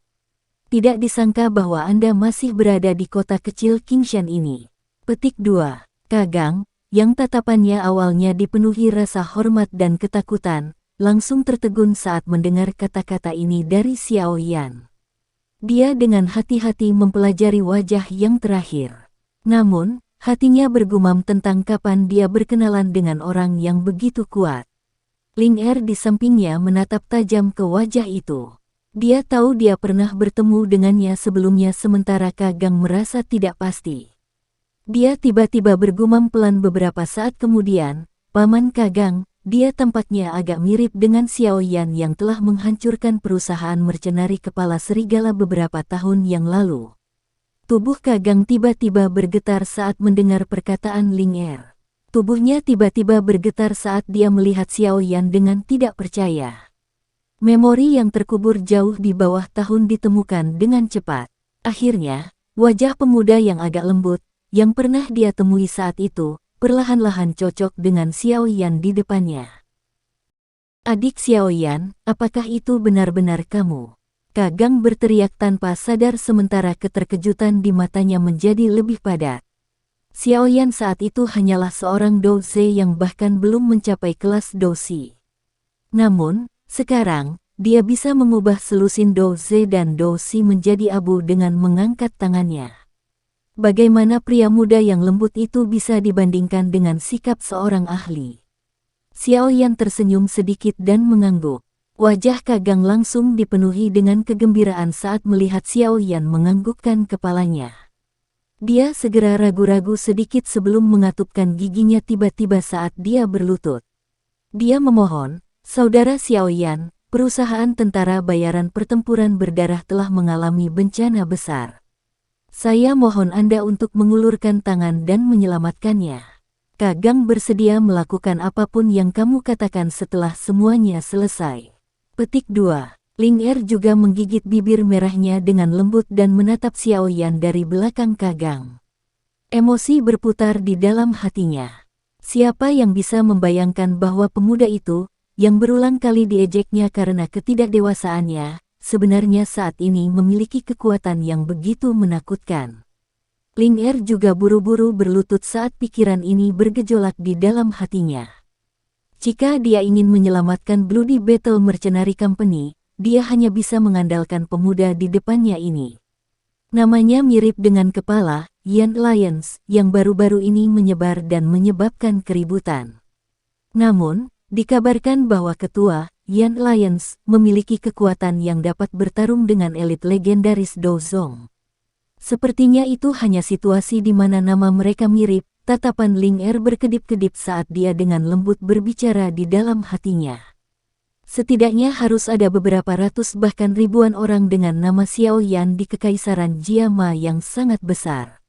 Tidak disangka bahwa Anda masih berada di kota kecil Qingshan ini." Petik 2. Kagang, yang tatapannya awalnya dipenuhi rasa hormat dan ketakutan, langsung tertegun saat mendengar kata-kata ini dari Xiaoyan. Dia dengan hati-hati mempelajari wajah yang terakhir. Namun, hatinya bergumam tentang kapan dia berkenalan dengan orang yang begitu kuat. Ling Er di sampingnya menatap tajam ke wajah itu. Dia tahu dia pernah bertemu dengannya sebelumnya sementara Kagang merasa tidak pasti. Dia tiba-tiba bergumam pelan beberapa saat kemudian, "Paman Kagang, dia tampaknya agak mirip dengan Xiaoyan yang telah menghancurkan perusahaan mercenari kepala serigala beberapa tahun yang lalu." Tubuh Kagang tiba-tiba bergetar saat mendengar perkataan Ling Er. Tubuhnya tiba-tiba bergetar saat dia melihat Xiao Yan dengan tidak percaya. Memori yang terkubur jauh di bawah tahun ditemukan dengan cepat. Akhirnya, wajah pemuda yang agak lembut, yang pernah dia temui saat itu, perlahan-lahan cocok dengan Xiao Yan di depannya. Adik Xiao Yan, apakah itu benar-benar kamu? Kagang berteriak tanpa sadar sementara keterkejutan di matanya menjadi lebih padat. Xiao Yan saat itu hanyalah seorang douse yang bahkan belum mencapai kelas dosi. Namun, sekarang, dia bisa mengubah selusin douse dan dosi menjadi abu dengan mengangkat tangannya. Bagaimana pria muda yang lembut itu bisa dibandingkan dengan sikap seorang ahli? Xiao Yan tersenyum sedikit dan mengangguk. Wajah Kagang langsung dipenuhi dengan kegembiraan saat melihat Xiao Yan menganggukkan kepalanya. Dia segera ragu-ragu sedikit sebelum mengatupkan giginya tiba-tiba saat dia berlutut. Dia memohon, "Saudara Xiao Yan, perusahaan tentara bayaran pertempuran berdarah telah mengalami bencana besar. Saya mohon Anda untuk mengulurkan tangan dan menyelamatkannya." Kagang bersedia melakukan apapun yang kamu katakan setelah semuanya selesai. Petik 2. Ling Er juga menggigit bibir merahnya dengan lembut dan menatap Xiao Yan dari belakang Kagang. Emosi berputar di dalam hatinya. Siapa yang bisa membayangkan bahwa pemuda itu, yang berulang kali diejeknya karena ketidakdewasaannya, sebenarnya saat ini memiliki kekuatan yang begitu menakutkan. Ling Er juga buru-buru berlutut saat pikiran ini bergejolak di dalam hatinya. Jika dia ingin menyelamatkan Bloody Battle Mercenary Company, dia hanya bisa mengandalkan pemuda di depannya ini. Namanya mirip dengan kepala, Yan Alliance, yang baru-baru ini menyebar dan menyebabkan keributan. Namun, dikabarkan bahwa ketua, Yan Alliance, memiliki kekuatan yang dapat bertarung dengan elit legendaris Dozong. Sepertinya itu hanya situasi di mana nama mereka mirip. Tatapan Ling Er berkedip-kedip saat dia dengan lembut berbicara di dalam hatinya. Setidaknya harus ada beberapa ratus bahkan ribuan orang dengan nama Xiao Yan di Kekaisaran Jiama yang sangat besar.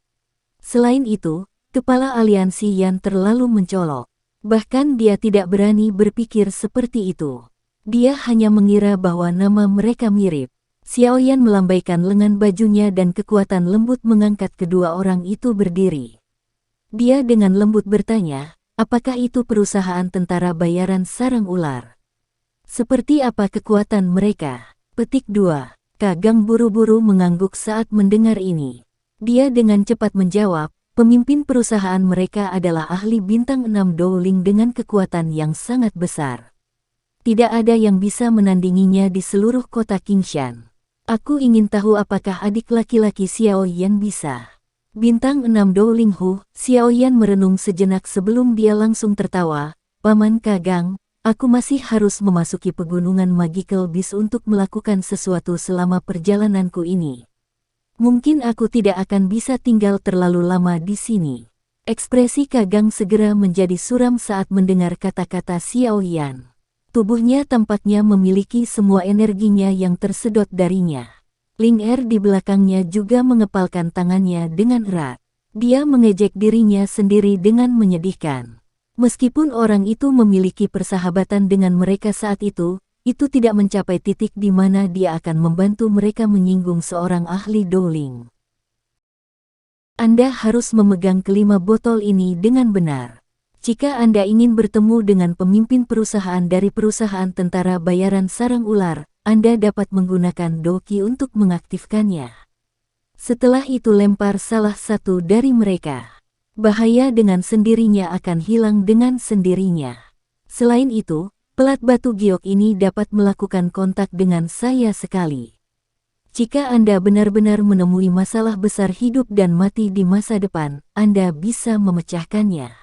Selain itu, kepala aliansi Yan terlalu mencolok. Bahkan dia tidak berani berpikir seperti itu. Dia hanya mengira bahwa nama mereka mirip. Xiao Yan melambaikan lengan bajunya dan kekuatan lembut mengangkat kedua orang itu berdiri. Dia dengan lembut bertanya, apakah itu perusahaan tentara bayaran sarang ular? Seperti apa kekuatan mereka? Petik 2. Kagang buru-buru mengangguk saat mendengar ini. Dia dengan cepat menjawab, pemimpin perusahaan mereka adalah ahli bintang 6 Dowling dengan kekuatan yang sangat besar. Tidak ada yang bisa menandinginya di seluruh kota Qingshan. Aku ingin tahu apakah adik laki-laki Xiao Yan bisa. Bintang 6 Dowling Hu, Xiao Yan merenung sejenak sebelum dia langsung tertawa. Paman Kagang, aku masih harus memasuki pegunungan Magical Beast untuk melakukan sesuatu selama perjalananku ini. Mungkin aku tidak akan bisa tinggal terlalu lama di sini. Ekspresi Kagang segera menjadi suram saat mendengar kata-kata Xiao Yan. Tubuhnya tampaknya memiliki semua energinya yang tersedot darinya. Ling Er di belakangnya juga mengepalkan tangannya dengan erat. Dia mengejek dirinya sendiri dengan menyedihkan. Meskipun orang itu memiliki persahabatan dengan mereka saat itu tidak mencapai titik di mana dia akan membantu mereka menyinggung seorang ahli Dowling. Anda harus memegang kelima botol ini dengan benar. Jika Anda ingin bertemu dengan pemimpin perusahaan dari perusahaan tentara bayaran sarang ular, Anda dapat menggunakan doki untuk mengaktifkannya. Setelah itu lempar salah satu dari mereka. Bahaya dengan sendirinya akan hilang dengan sendirinya. Selain itu, pelat batu giok ini dapat melakukan kontak dengan saya sekali. Jika Anda benar-benar menemui masalah besar hidup dan mati di masa depan, Anda bisa memecahkannya.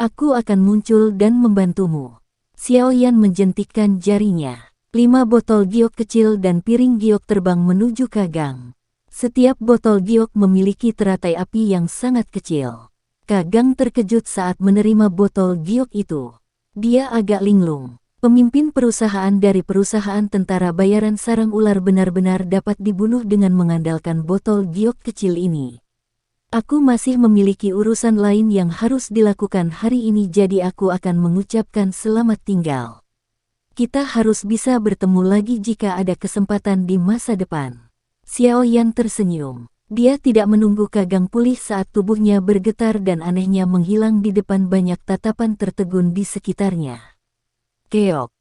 Aku akan muncul dan membantumu. Xiao Yan menjentikkan jarinya. 5 botol giok kecil dan piring giok terbang menuju Kagang. Setiap botol giok memiliki teratai api yang sangat kecil. Kagang terkejut saat menerima botol giok itu. Dia agak linglung. Pemimpin perusahaan dari perusahaan tentara bayaran sarang ular benar-benar dapat dibunuh dengan mengandalkan botol giok kecil ini. Aku masih memiliki urusan lain yang harus dilakukan hari ini, jadi aku akan mengucapkan selamat tinggal. Kita harus bisa bertemu lagi jika ada kesempatan di masa depan. Xiao Yan tersenyum. Dia tidak menunggu Kagang pulih saat tubuhnya bergetar dan anehnya menghilang di depan banyak tatapan tertegun di sekitarnya. Keok.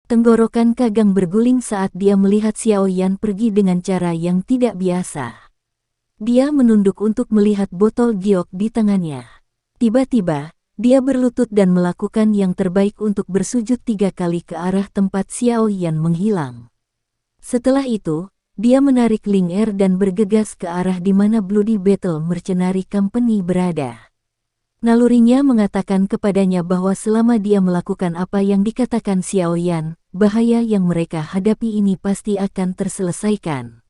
Tenggorokan Kagang berguling saat dia melihat Xiao Yan pergi dengan cara yang tidak biasa. Dia menunduk untuk melihat botol giok di tangannya. Tiba-tiba, dia berlutut dan melakukan yang terbaik untuk bersujud 3 kali ke arah tempat Xiao Yan menghilang. Setelah itu, dia menarik Ling Er dan bergegas ke arah di mana Bloody Battle Mercenary Company berada. Nalurinya mengatakan kepadanya bahwa selama dia melakukan apa yang dikatakan Xiao Yan, bahaya yang mereka hadapi ini pasti akan terselesaikan.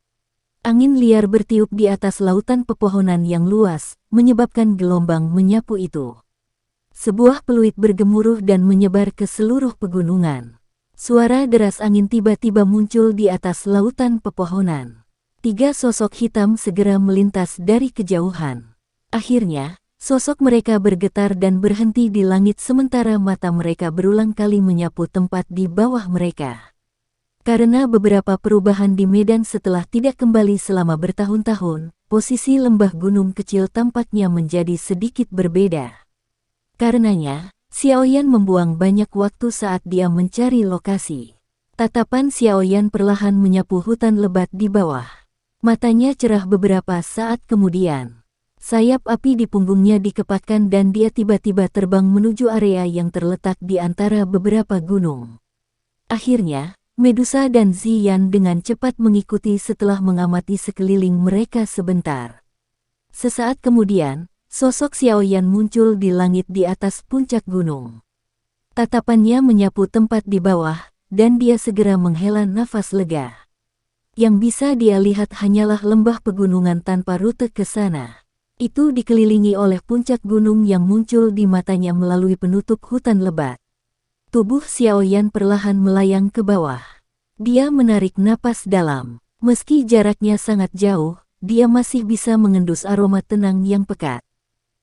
Angin liar bertiup di atas lautan pepohonan yang luas, menyebabkan gelombang menyapu itu. Sebuah peluit bergemuruh dan menyebar ke seluruh pegunungan. Suara deras angin tiba-tiba muncul di atas lautan pepohonan. 3 sosok hitam segera melintas dari kejauhan. Akhirnya, sosok mereka bergetar dan berhenti di langit sementara mata mereka berulang kali menyapu tempat di bawah mereka. Karena beberapa perubahan di medan setelah tidak kembali selama bertahun-tahun, posisi lembah gunung kecil tampaknya menjadi sedikit berbeda. Karenanya, Xiao Yan membuang banyak waktu saat dia mencari lokasi. Tatapan Xiao Yan perlahan menyapu hutan lebat di bawah. Matanya cerah beberapa saat kemudian. Sayap api di punggungnya dikepakkan dan dia tiba-tiba terbang menuju area yang terletak di antara beberapa gunung. Akhirnya, Medusa dan Ziyan dengan cepat mengikuti setelah mengamati sekeliling mereka sebentar. Sesaat kemudian, sosok Xiao Yan muncul di langit di atas puncak gunung. Tatapannya menyapu tempat di bawah, dan dia segera menghela nafas lega. Yang bisa dia lihat hanyalah lembah pegunungan tanpa rute ke sana. Itu dikelilingi oleh puncak gunung yang muncul di matanya melalui penutup hutan lebat. Tubuh Xiao Yan perlahan melayang ke bawah. Dia menarik napas dalam. Meski jaraknya sangat jauh, dia masih bisa mengendus aroma tenang yang pekat.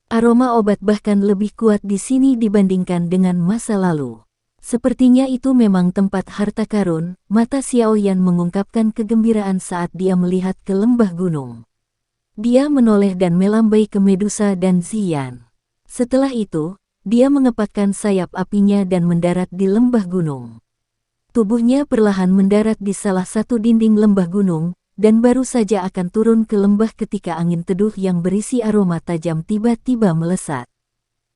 Aroma obat bahkan lebih kuat di sini dibandingkan dengan masa lalu. Sepertinya itu memang tempat harta karun. Mata Xiao Yan mengungkapkan kegembiraan saat dia melihat ke lembah gunung. Dia menoleh dan melambai ke Medusa dan Ziyan. Setelah itu, dia mengepakkan sayap apinya dan mendarat di lembah gunung. Tubuhnya perlahan mendarat di salah satu dinding lembah gunung, dan baru saja akan turun ke lembah ketika angin teduh yang berisi aroma tajam tiba-tiba melesat.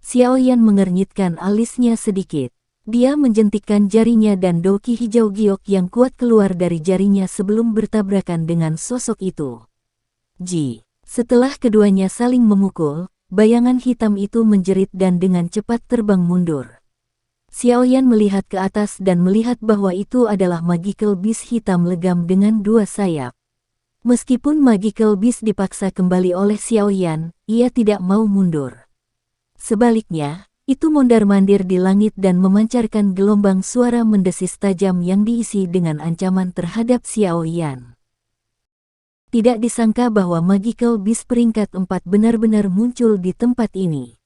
Xiao Yan mengernyitkan alisnya sedikit. Dia menjentikkan jarinya dan doki hijau giok yang kuat keluar dari jarinya sebelum bertabrakan dengan sosok itu. Setelah keduanya saling memukul, bayangan hitam itu menjerit dan dengan cepat terbang mundur. Xiao Yan melihat ke atas dan melihat bahwa itu adalah Magical Beast hitam legam dengan 2 sayap. Meskipun Magical Beast dipaksa kembali oleh Xiao Yan, ia tidak mau mundur. Sebaliknya, itu mondar-mandir di langit dan memancarkan gelombang suara mendesis tajam yang diisi dengan ancaman terhadap Xiao Yan. Tidak disangka bahwa Magical Beast peringkat 4 benar-benar muncul di tempat ini.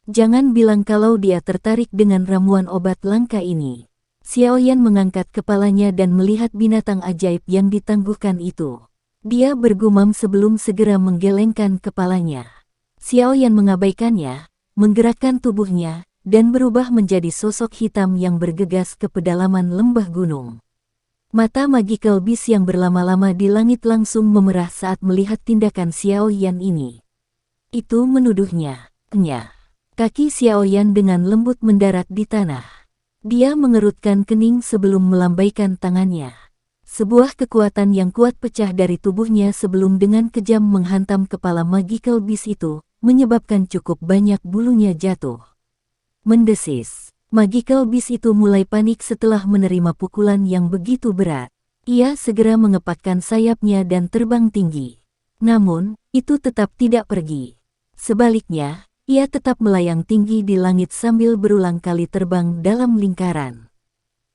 Jangan bilang kalau dia tertarik dengan ramuan obat langka ini. Xiao Yan mengangkat kepalanya dan melihat binatang ajaib yang ditangguhkan itu. Dia bergumam sebelum segera menggelengkan kepalanya. Xiao Yan mengabaikannya, menggerakkan tubuhnya, dan berubah menjadi sosok hitam yang bergegas ke pedalaman lembah gunung. Mata Magical Beast yang berlama-lama di langit langsung memerah saat melihat tindakan Xiao Yan ini. Itu menuduhnya. Kaki Xiao Yan dengan lembut mendarat di tanah. Dia mengerutkan kening sebelum melambaikan tangannya. Sebuah kekuatan yang kuat pecah dari tubuhnya sebelum dengan kejam menghantam kepala Magical Beast itu, menyebabkan cukup banyak bulunya jatuh. Mendesis. Magical Beast itu mulai panik setelah menerima pukulan yang begitu berat. Ia segera mengepakkan sayapnya dan terbang tinggi. Namun, itu tetap tidak pergi. Sebaliknya, ia tetap melayang tinggi di langit sambil berulang kali terbang dalam lingkaran.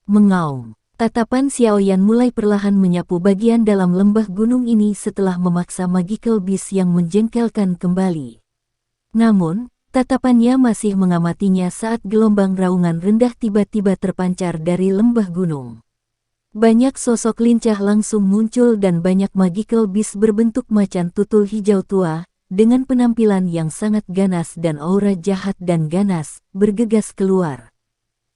mengaum. Tatapan Xiaoyan mulai perlahan menyapu bagian dalam lembah gunung ini setelah memaksa magical beast yang menjengkelkan kembali. Namun, tatapannya masih mengamatinya saat gelombang raungan rendah tiba-tiba terpancar dari lembah gunung. Banyak sosok lincah langsung muncul dan banyak magical beast berbentuk macan tutul hijau tua, dengan penampilan yang sangat ganas dan aura jahat dan ganas, bergegas keluar.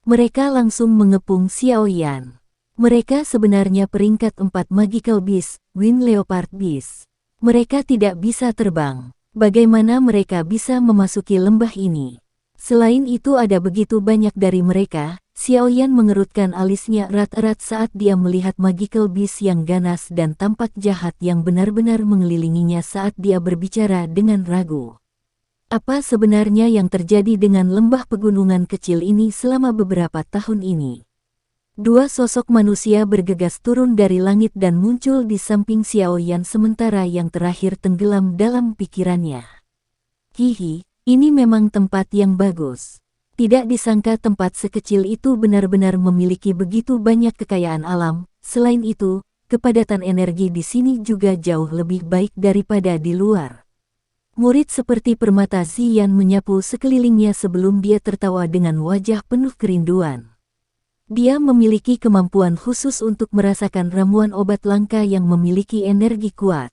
Mereka langsung mengepung Xiaoyan. Mereka sebenarnya peringkat 4 magical beast, Wind Leopard Beast. Mereka tidak bisa terbang. Bagaimana mereka bisa memasuki lembah ini? Selain itu ada begitu banyak dari mereka. Xiaoyan mengerutkan alisnya erat-erat saat dia melihat magical beast yang ganas dan tampak jahat yang benar-benar mengelilinginya saat dia berbicara dengan ragu. Apa sebenarnya yang terjadi dengan lembah pegunungan kecil ini selama beberapa tahun ini? Dua sosok manusia bergegas turun dari langit dan muncul di samping Xiaoyan sementara yang terakhir tenggelam dalam pikirannya. Hihi, ini memang tempat yang bagus. Tidak disangka tempat sekecil itu benar-benar memiliki begitu banyak kekayaan alam. Selain itu, kepadatan energi di sini juga jauh lebih baik daripada di luar. Murid seperti permata Ziyan menyapu sekelilingnya sebelum dia tertawa dengan wajah penuh kerinduan. Dia memiliki kemampuan khusus untuk merasakan ramuan obat langka yang memiliki energi kuat.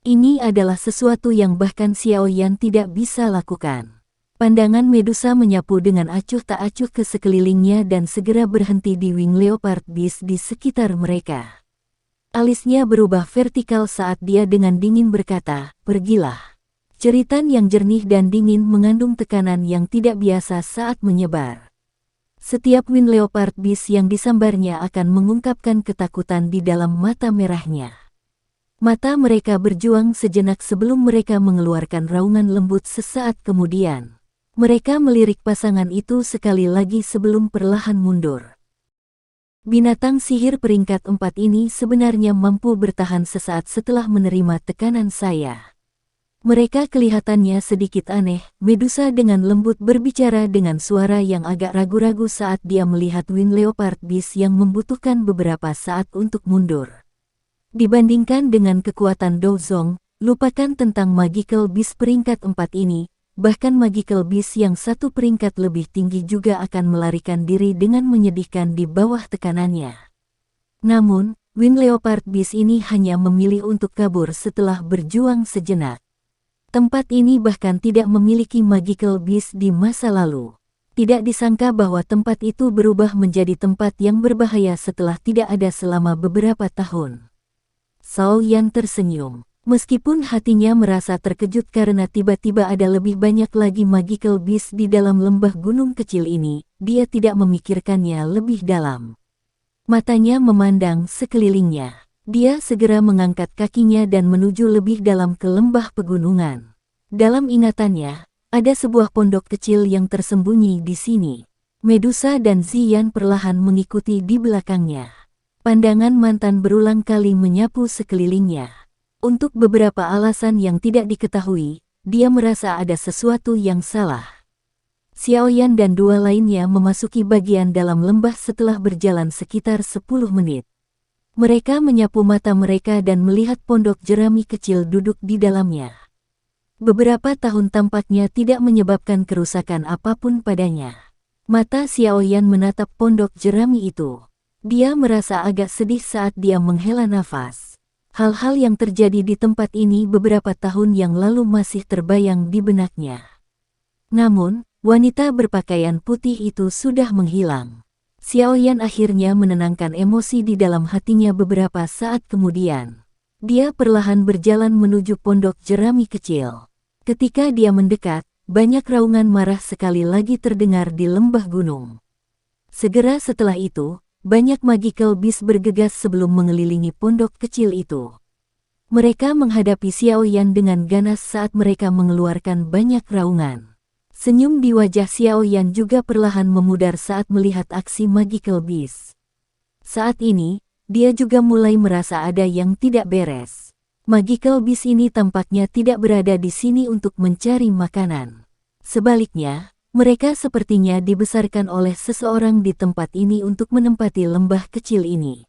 Ini adalah sesuatu yang bahkan Xiaoyan tidak bisa lakukan. Pandangan Medusa menyapu dengan acuh tak acuh ke sekelilingnya dan segera berhenti di Wing Leopard Beast di sekitar mereka. Alisnya berubah vertikal saat dia dengan dingin berkata, "Pergilah." Ceritan yang jernih dan dingin mengandung tekanan yang tidak biasa saat menyebar. Setiap Wind Leopard Beast yang disambarnya akan mengungkapkan ketakutan di dalam mata merahnya. Mata mereka berjuang sejenak sebelum mereka mengeluarkan raungan lembut sesaat kemudian. Mereka melirik pasangan itu sekali lagi sebelum perlahan mundur. Binatang sihir peringkat 4 ini sebenarnya mampu bertahan sesaat setelah menerima tekanan saya. Mereka kelihatannya sedikit aneh. Medusa dengan lembut berbicara dengan suara yang agak ragu-ragu saat dia melihat Wind Leopard Beast yang membutuhkan beberapa saat untuk mundur. Dibandingkan dengan kekuatan Douzong, lupakan tentang Magical Beast peringkat 4 ini, bahkan Magical Beast yang satu peringkat lebih tinggi juga akan melarikan diri dengan menyedihkan di bawah tekanannya. Namun, Wind Leopard Beast ini hanya memilih untuk kabur setelah berjuang sejenak. Tempat ini bahkan tidak memiliki Magical Beast di masa lalu. Tidak disangka bahwa tempat itu berubah menjadi tempat yang berbahaya setelah tidak ada selama beberapa tahun. Xiaoyan tersenyum. Meskipun hatinya merasa terkejut karena tiba-tiba ada lebih banyak lagi Magical Beast di dalam lembah gunung kecil ini, dia tidak memikirkannya lebih dalam. Matanya memandang sekelilingnya. Dia segera mengangkat kakinya dan menuju lebih dalam ke lembah pegunungan. Dalam ingatannya, ada sebuah pondok kecil yang tersembunyi di sini. Medusa dan Ziyan perlahan mengikuti di belakangnya. Pandangan mantan berulang kali menyapu sekelilingnya. Untuk beberapa alasan yang tidak diketahui, dia merasa ada sesuatu yang salah. Xiaoyan dan dua lainnya memasuki bagian dalam lembah setelah berjalan sekitar 10 menit. Mereka menyapu mata mereka dan melihat pondok jerami kecil duduk di dalamnya. Beberapa tahun tampaknya tidak menyebabkan kerusakan apapun padanya. Mata Xiaoyan menatap pondok jerami itu. Dia merasa agak sedih saat dia menghela nafas. Hal-hal yang terjadi di tempat ini beberapa tahun yang lalu masih terbayang di benaknya. Namun, wanita berpakaian putih itu sudah menghilang. Xiaoyan akhirnya menenangkan emosi di dalam hatinya beberapa saat kemudian. Dia perlahan berjalan menuju pondok jerami kecil. Ketika dia mendekat, banyak raungan marah sekali lagi terdengar di lembah gunung. Segera setelah itu, banyak Magical Beast bergegas sebelum mengelilingi pondok kecil itu. Mereka menghadapi Xiaoyan dengan ganas saat mereka mengeluarkan banyak raungan. Senyum di wajah Xiaoyan juga perlahan memudar saat melihat aksi Magical Beast. Saat ini, dia juga mulai merasa ada yang tidak beres. Magical Beast ini tampaknya tidak berada di sini untuk mencari makanan. Sebaliknya, Mereka sepertinya dibesarkan oleh seseorang di tempat ini untuk menempati lembah kecil ini.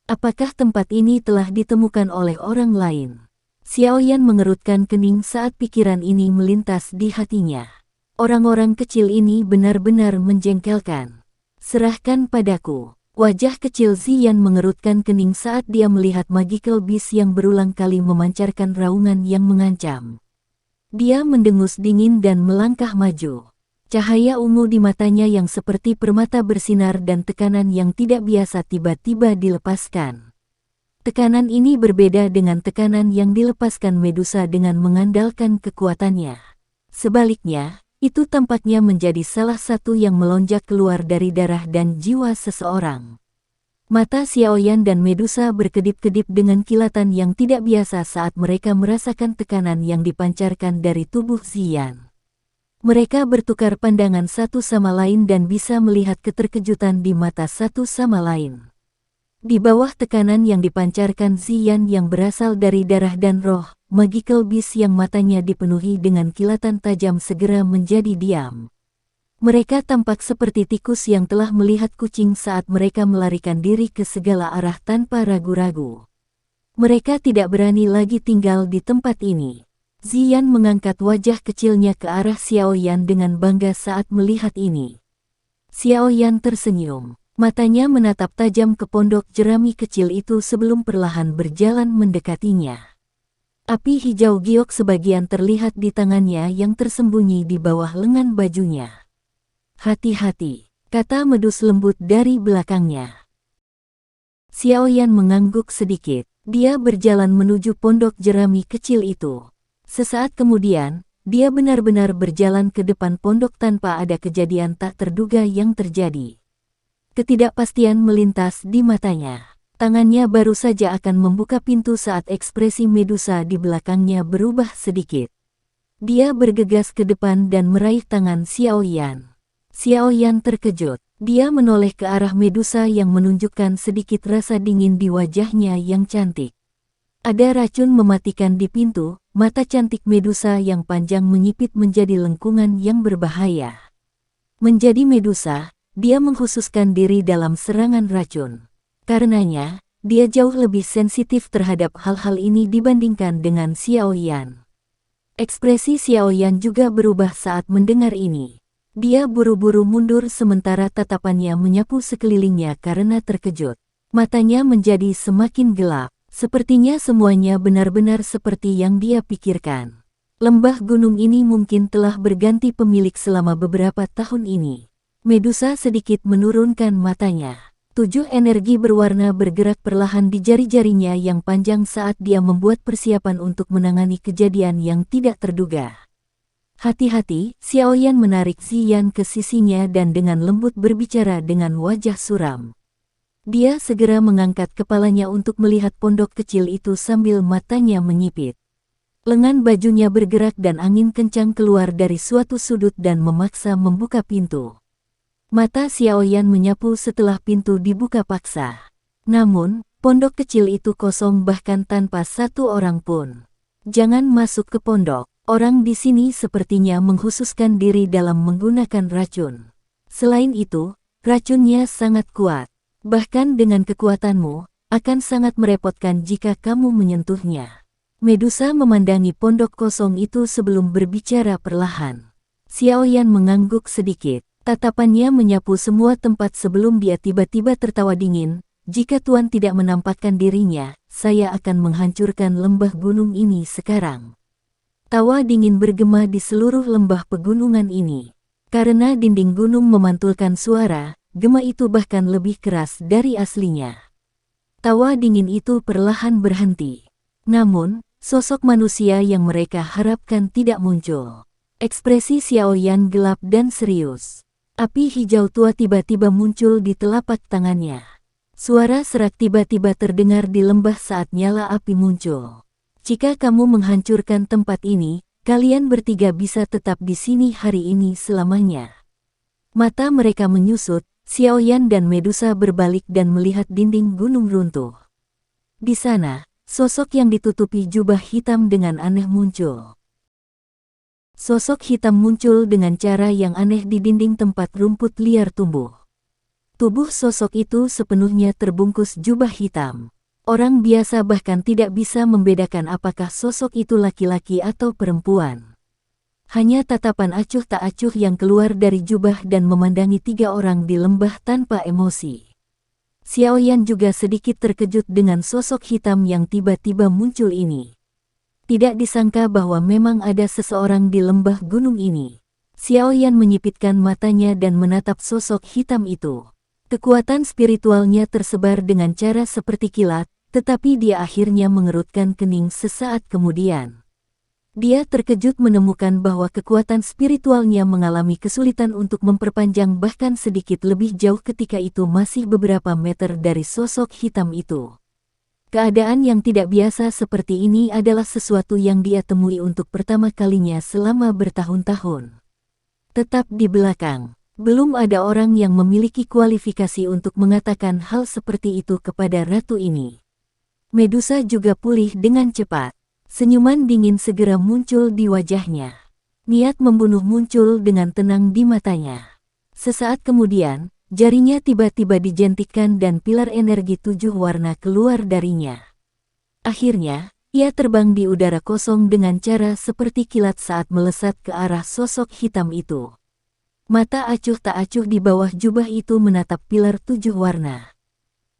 Apakah tempat ini telah ditemukan oleh orang lain? Xiaoyan mengerutkan kening saat pikiran ini melintas di hatinya. Orang-orang kecil ini benar-benar menjengkelkan. Serahkan padaku. Wajah kecil Ziyan mengerutkan kening saat dia melihat magical beast yang berulang kali memancarkan raungan yang mengancam. Dia mendengus dingin dan melangkah maju. Cahaya ungu di matanya yang seperti permata bersinar dan tekanan yang tidak biasa tiba-tiba dilepaskan. Tekanan ini berbeda dengan tekanan yang dilepaskan Medusa dengan mengandalkan kekuatannya. Sebaliknya, itu tampaknya menjadi salah satu yang melonjak keluar dari darah dan jiwa seseorang. Mata Xiaoyan dan Medusa berkedip-kedip dengan kilatan yang tidak biasa saat mereka merasakan tekanan yang dipancarkan dari tubuh Ziyan. Mereka bertukar pandangan satu sama lain dan bisa melihat keterkejutan di mata satu sama lain. Di bawah tekanan yang dipancarkan Ziyan yang berasal dari darah dan roh, magical beast yang matanya dipenuhi dengan kilatan tajam segera menjadi diam. Mereka tampak seperti tikus yang telah melihat kucing saat mereka melarikan diri ke segala arah tanpa ragu-ragu. Mereka tidak berani lagi tinggal di tempat ini. Ziyan mengangkat wajah kecilnya ke arah Xiaoyan dengan bangga saat melihat ini. Xiaoyan tersenyum. Matanya menatap tajam ke pondok jerami kecil itu sebelum perlahan berjalan mendekatinya. Api hijau giok sebagian terlihat di tangannya yang tersembunyi di bawah lengan bajunya. Hati-hati, kata medus lembut dari belakangnya. Xiaoyan mengangguk sedikit. Dia berjalan menuju pondok jerami kecil itu. Sesaat kemudian, dia benar-benar berjalan ke depan pondok tanpa ada kejadian tak terduga yang terjadi. Ketidakpastian melintas di matanya. Tangannya baru saja akan membuka pintu saat ekspresi Medusa di belakangnya berubah sedikit. Dia bergegas ke depan dan meraih tangan Xiaoyan. Xiaoyan terkejut. Dia menoleh ke arah Medusa yang menunjukkan sedikit rasa dingin di wajahnya yang cantik. Ada racun mematikan di pintu, mata cantik Medusa yang panjang menyipit menjadi lengkungan yang berbahaya. Menjadi Medusa, dia mengkhususkan diri dalam serangan racun. Karenanya, dia jauh lebih sensitif terhadap hal-hal ini dibandingkan dengan Xiaoyan. Ekspresi Xiaoyan juga berubah saat mendengar ini. Dia buru-buru mundur sementara tatapannya menyapu sekelilingnya karena terkejut. Matanya menjadi semakin gelap. Sepertinya semuanya benar-benar seperti yang dia pikirkan. Lembah gunung ini mungkin telah berganti pemilik selama beberapa tahun ini. Medusa sedikit menurunkan matanya. 7 energi berwarna bergerak perlahan di jari-jarinya yang panjang saat dia membuat persiapan untuk menangani kejadian yang tidak terduga. Hati-hati, Xiaoyan menarik Ziyan ke sisinya dan dengan lembut berbicara dengan wajah suram. Dia segera mengangkat kepalanya untuk melihat pondok kecil itu sambil matanya menyipit. Lengan bajunya bergerak dan angin kencang keluar dari suatu sudut dan memaksa membuka pintu. Mata Xiaoyan menyapu setelah pintu dibuka paksa. Namun, pondok kecil itu kosong bahkan tanpa satu orang pun. Jangan masuk ke pondok. Orang di sini sepertinya mengkhususkan diri dalam menggunakan racun. Selain itu, racunnya sangat kuat. Bahkan dengan kekuatanmu, akan sangat merepotkan jika kamu menyentuhnya. Medusa memandangi pondok kosong itu sebelum berbicara perlahan. Xiaoyan mengangguk sedikit. Tatapannya menyapu semua tempat sebelum dia tiba-tiba tertawa dingin. Jika Tuan tidak menampakkan dirinya, saya akan menghancurkan lembah gunung ini sekarang. Tawa dingin bergema di seluruh lembah pegunungan ini. Karena dinding gunung memantulkan suara, gema itu bahkan lebih keras dari aslinya. Tawa dingin itu perlahan berhenti. Namun, sosok manusia yang mereka harapkan tidak muncul. Ekspresi Xiaoyan gelap dan serius. Api hijau tua tiba-tiba muncul di telapak tangannya. Suara serak tiba-tiba terdengar di lembah saat nyala api muncul. Jika kamu menghancurkan tempat ini, kalian bertiga bisa tetap di sini hari ini selamanya. Mata mereka menyusut. Xiaoyan dan Medusa berbalik dan melihat dinding gunung runtuh. Di sana, sosok yang ditutupi jubah hitam dengan aneh muncul. Sosok hitam muncul dengan cara yang aneh di dinding tempat rumput liar tumbuh. Tubuh sosok itu sepenuhnya terbungkus jubah hitam. Orang biasa bahkan tidak bisa membedakan apakah sosok itu laki-laki atau perempuan. Hanya tatapan acuh tak acuh yang keluar dari jubah dan memandangi 3 orang di lembah tanpa emosi. Xiaoyan juga sedikit terkejut dengan sosok hitam yang tiba-tiba muncul ini. Tidak disangka bahwa memang ada seseorang di lembah gunung ini. Xiaoyan menyipitkan matanya dan menatap sosok hitam itu. Kekuatan spiritualnya tersebar dengan cara seperti kilat, tetapi dia akhirnya mengerutkan kening sesaat kemudian. Dia terkejut menemukan bahwa kekuatan spiritualnya mengalami kesulitan untuk memperpanjang bahkan sedikit lebih jauh ketika itu masih beberapa meter dari sosok hitam itu. Keadaan yang tidak biasa seperti ini adalah sesuatu yang dia temui untuk pertama kalinya selama bertahun-tahun. Tetap di belakang, belum ada orang yang memiliki kualifikasi untuk mengatakan hal seperti itu kepada ratu ini. Medusa juga pulih dengan cepat. Senyuman dingin segera muncul di wajahnya. Niat membunuh muncul dengan tenang di matanya. Sesaat kemudian, jarinya tiba-tiba dijentikkan dan pilar energi 7 warna keluar darinya. Akhirnya, ia terbang di udara kosong dengan cara seperti kilat saat melesat ke arah sosok hitam itu. Mata acuh tak acuh di bawah jubah itu menatap pilar 7 warna.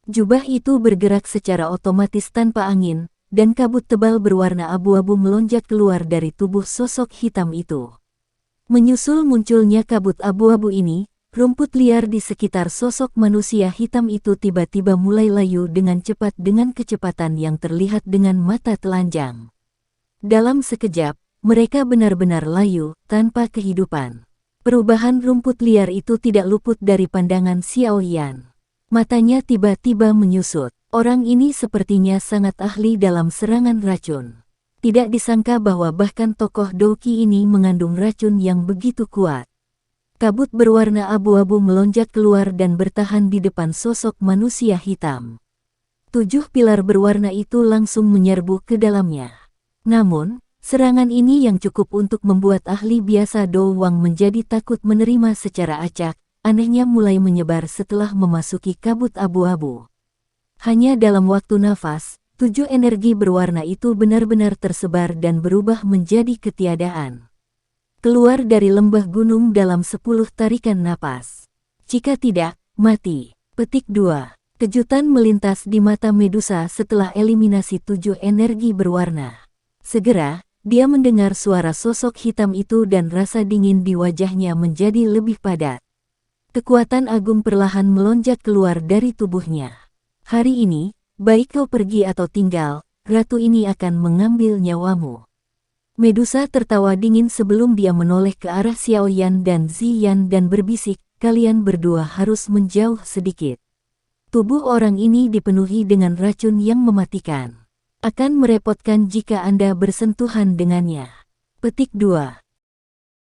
Jubah itu bergerak secara otomatis tanpa angin, dan kabut tebal berwarna abu-abu melonjak keluar dari tubuh sosok hitam itu. Menyusul munculnya kabut abu-abu ini, rumput liar di sekitar sosok manusia hitam itu tiba-tiba mulai layu dengan cepat dengan kecepatan yang terlihat dengan mata telanjang. Dalam sekejap, mereka benar-benar layu, tanpa kehidupan. Perubahan rumput liar itu tidak luput dari pandangan Xiaoyan. Matanya tiba-tiba menyusut. Orang ini sepertinya sangat ahli dalam serangan racun. Tidak disangka bahwa bahkan tokoh Douqi ini mengandung racun yang begitu kuat. Kabut berwarna abu-abu melonjak keluar dan bertahan di depan sosok manusia hitam. 7 pilar berwarna itu langsung menyerbu ke dalamnya. Namun, serangan ini yang cukup untuk membuat ahli biasa Do Wang menjadi takut menerima secara acak, anehnya mulai menyebar setelah memasuki kabut abu-abu. Hanya dalam waktu nafas, 7 energi berwarna itu benar-benar tersebar dan berubah menjadi ketiadaan. Keluar dari lembah gunung dalam 10 tarikan napas. Jika tidak, mati. Petik 2. Kejutan melintas di mata Medusa setelah eliminasi 7 energi berwarna. Segera, dia mendengar suara sosok hitam itu dan rasa dingin di wajahnya menjadi lebih padat. Kekuatan agung perlahan melonjak keluar dari tubuhnya. Hari ini, baik kau pergi atau tinggal, ratu ini akan mengambil nyawamu. Medusa tertawa dingin sebelum dia menoleh ke arah Xiaoyan dan Ziyan dan berbisik, kalian berdua harus menjauh sedikit. Tubuh orang ini dipenuhi dengan racun yang mematikan. Akan merepotkan jika Anda bersentuhan dengannya. Petik 2.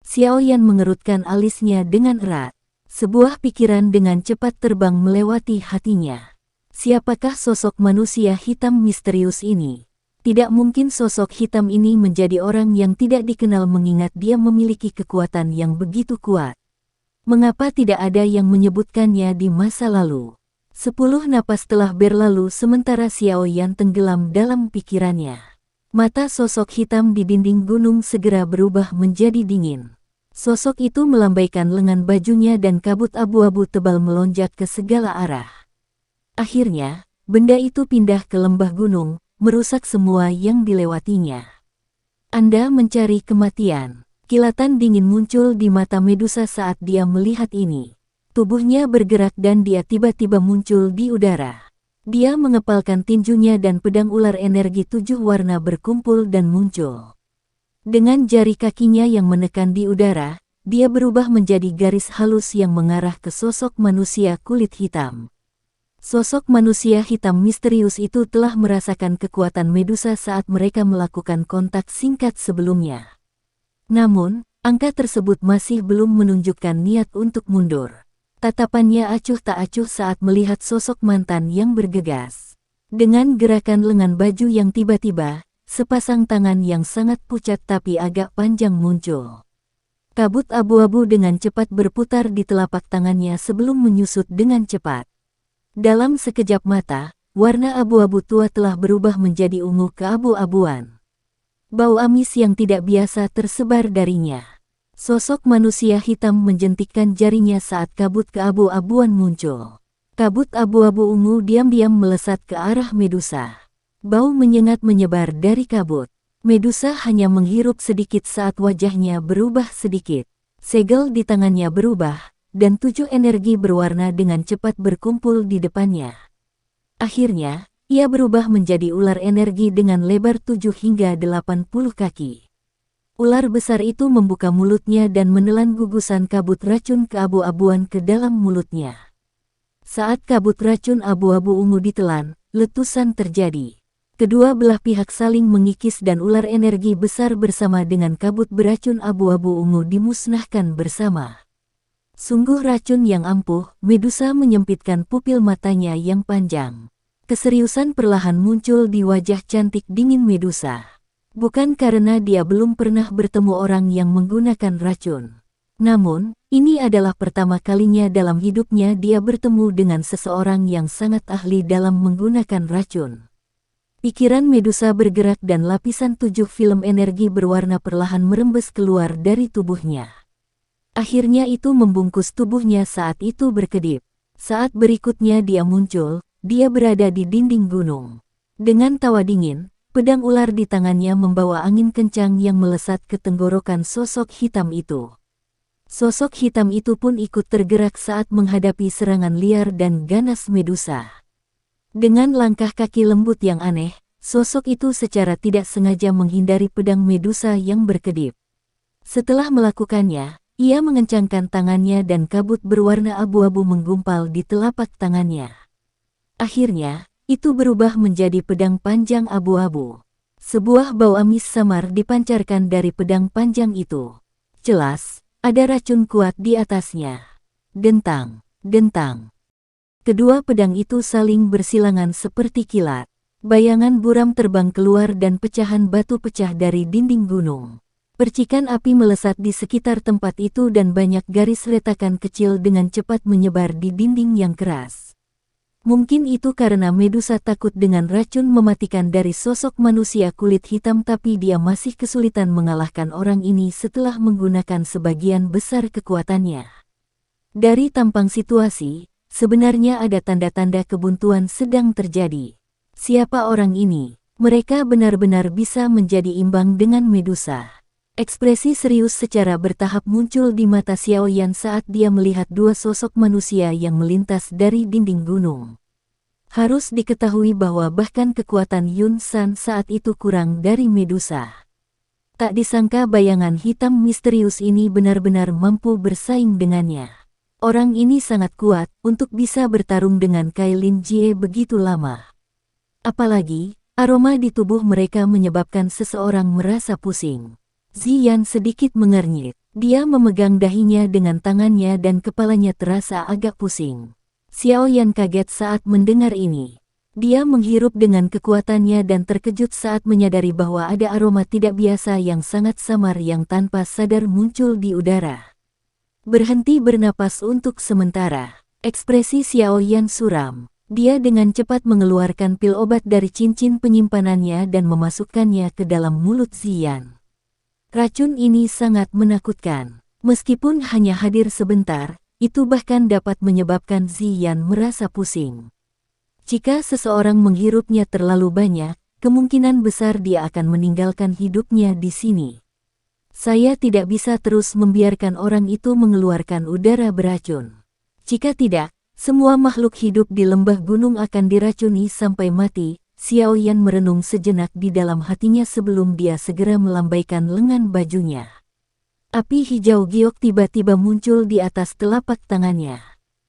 Xiaoyan mengerutkan alisnya dengan erat. Sebuah pikiran dengan cepat terbang melewati hatinya. Siapakah sosok manusia hitam misterius ini? Tidak mungkin sosok hitam ini menjadi orang yang tidak dikenal mengingat dia memiliki kekuatan yang begitu kuat. Mengapa tidak ada yang menyebutkannya di masa lalu? 10 napas telah berlalu sementara Xiaoyan tenggelam dalam pikirannya. Mata sosok hitam di dinding gunung segera berubah menjadi dingin. Sosok itu melambaikan lengan bajunya dan kabut abu-abu tebal melonjak ke segala arah. Akhirnya, benda itu pindah ke lembah gunung, merusak semua yang dilewatinya. Anda mencari kematian. Kilatan dingin muncul di mata Medusa saat dia melihat ini. Tubuhnya bergerak dan dia tiba-tiba muncul di udara. Dia mengepalkan tinjunya dan pedang ular energi 7 warna berkumpul dan muncul. Dengan jari kakinya yang menekan di udara, dia berubah menjadi garis halus yang mengarah ke sosok manusia kulit hitam. Sosok manusia hitam misterius itu telah merasakan kekuatan Medusa saat mereka melakukan kontak singkat sebelumnya. Namun, angka tersebut masih belum menunjukkan niat untuk mundur. Tatapannya acuh tak acuh saat melihat sosok mantan yang bergegas. Dengan gerakan lengan baju yang tiba-tiba, sepasang tangan yang sangat pucat tapi agak panjang muncul. Kabut abu-abu dengan cepat berputar di telapak tangannya sebelum menyusut dengan cepat. Dalam sekejap mata, warna abu-abu tua telah berubah menjadi ungu keabu-abuan. Bau amis yang tidak biasa tersebar darinya. Sosok manusia hitam menjentikkan jarinya saat kabut keabu-abuan muncul. Kabut abu-abu ungu diam-diam melesat ke arah Medusa. Bau menyengat menyebar dari kabut. Medusa hanya menghirup sedikit saat wajahnya berubah sedikit. Segel di tangannya berubah, dan 7 energi berwarna dengan cepat berkumpul di depannya. Akhirnya, ia berubah menjadi ular energi dengan lebar 7 hingga 80 kaki. Ular besar itu membuka mulutnya dan menelan gugusan kabut racun keabu-abuan ke dalam mulutnya. Saat kabut racun abu-abu ungu ditelan, letusan terjadi. Kedua belah pihak saling mengikis dan ular energi besar bersama dengan kabut beracun abu-abu ungu dimusnahkan bersama. Sungguh racun yang ampuh, Medusa menyempitkan pupil matanya yang panjang. Keseriusan perlahan muncul di wajah cantik dingin Medusa. Bukan karena dia belum pernah bertemu orang yang menggunakan racun. Namun, ini adalah pertama kalinya dalam hidupnya dia bertemu dengan seseorang yang sangat ahli dalam menggunakan racun. Pikiran Medusa bergerak dan lapisan 7 film energi berwarna perlahan merembes keluar dari tubuhnya. Akhirnya itu membungkus tubuhnya saat itu berkedip. Saat berikutnya dia muncul, dia berada di dinding gunung. Dengan tawa dingin, pedang ular di tangannya membawa angin kencang yang melesat ke tenggorokan sosok hitam itu. Sosok hitam itu pun ikut tergerak saat menghadapi serangan liar dan ganas Medusa. Dengan langkah kaki lembut yang aneh, sosok itu secara tidak sengaja menghindari pedang Medusa yang berkedip. Setelah melakukannya, ia mengencangkan tangannya dan kabut berwarna abu-abu menggumpal di telapak tangannya. Akhirnya, itu berubah menjadi pedang panjang abu-abu. Sebuah bau amis samar dipancarkan dari pedang panjang itu. Jelas, ada racun kuat di atasnya. Dentang, dentang. Kedua pedang itu saling bersilangan seperti kilat. Bayangan buram terbang keluar dan pecahan batu pecah dari dinding gunung. Percikan api melesat di sekitar tempat itu dan banyak garis retakan kecil dengan cepat menyebar di dinding yang keras. Mungkin itu karena Medusa takut dengan racun mematikan dari sosok manusia kulit hitam, tapi dia masih kesulitan mengalahkan orang ini setelah menggunakan sebagian besar kekuatannya. Dari tampang situasi, sebenarnya ada tanda-tanda kebuntuan sedang terjadi. Siapa orang ini? Mereka benar-benar bisa menjadi imbang dengan Medusa. Ekspresi serius secara bertahap muncul di mata Xiaoyan saat dia melihat dua sosok manusia yang melintas dari dinding gunung. Harus diketahui bahwa bahkan kekuatan Yun San saat itu kurang dari Medusa. Tak disangka bayangan hitam misterius ini benar-benar mampu bersaing dengannya. Orang ini sangat kuat untuk bisa bertarung dengan Kailin Jie begitu lama. Apalagi, aroma di tubuh mereka menyebabkan seseorang merasa pusing. Ziyan sedikit mengernyit. Dia memegang dahinya dengan tangannya dan kepalanya terasa agak pusing. Xiaoyan kaget saat mendengar ini. Dia menghirup dengan kekuatannya dan terkejut saat menyadari bahwa ada aroma tidak biasa yang sangat samar yang tanpa sadar muncul di udara. Berhenti bernapas untuk sementara. Ekspresi Xiaoyan suram. Dia dengan cepat mengeluarkan pil obat dari cincin penyimpanannya dan memasukkannya ke dalam mulut Ziyan. Racun ini sangat menakutkan. Meskipun hanya hadir sebentar, itu bahkan dapat menyebabkan Ziyan merasa pusing. Jika seseorang menghirupnya terlalu banyak, kemungkinan besar dia akan meninggalkan hidupnya di sini. Saya tidak bisa terus membiarkan orang itu mengeluarkan udara beracun. Jika tidak, semua makhluk hidup di lembah gunung akan diracuni sampai mati. Xiaoyan merenung sejenak di dalam hatinya sebelum dia segera melambaikan lengan bajunya. Api hijau giok tiba-tiba muncul di atas telapak tangannya.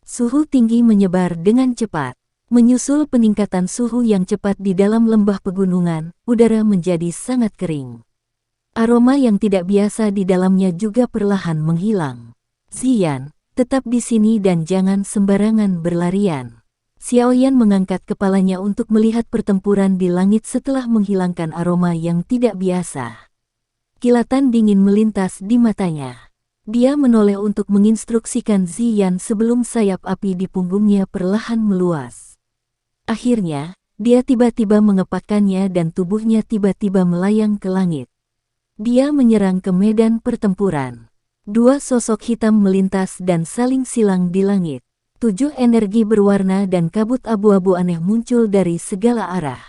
Suhu tinggi menyebar dengan cepat. Menyusul peningkatan suhu yang cepat di dalam lembah pegunungan, udara menjadi sangat kering. Aroma yang tidak biasa di dalamnya juga perlahan menghilang. Ziyan, tetap di sini dan jangan sembarangan berlarian. Xiaoyan mengangkat kepalanya untuk melihat pertempuran di langit setelah menghilangkan aroma yang tidak biasa. Kilatan dingin melintas di matanya. Dia menoleh untuk menginstruksikan Ziyan sebelum sayap api di punggungnya perlahan meluas. Akhirnya, dia tiba-tiba mengepakkannya dan tubuhnya tiba-tiba melayang ke langit. Dia menyerang ke medan pertempuran. Dua sosok hitam melintas dan saling silang di langit. 7 energi berwarna dan kabut abu-abu aneh muncul dari segala arah.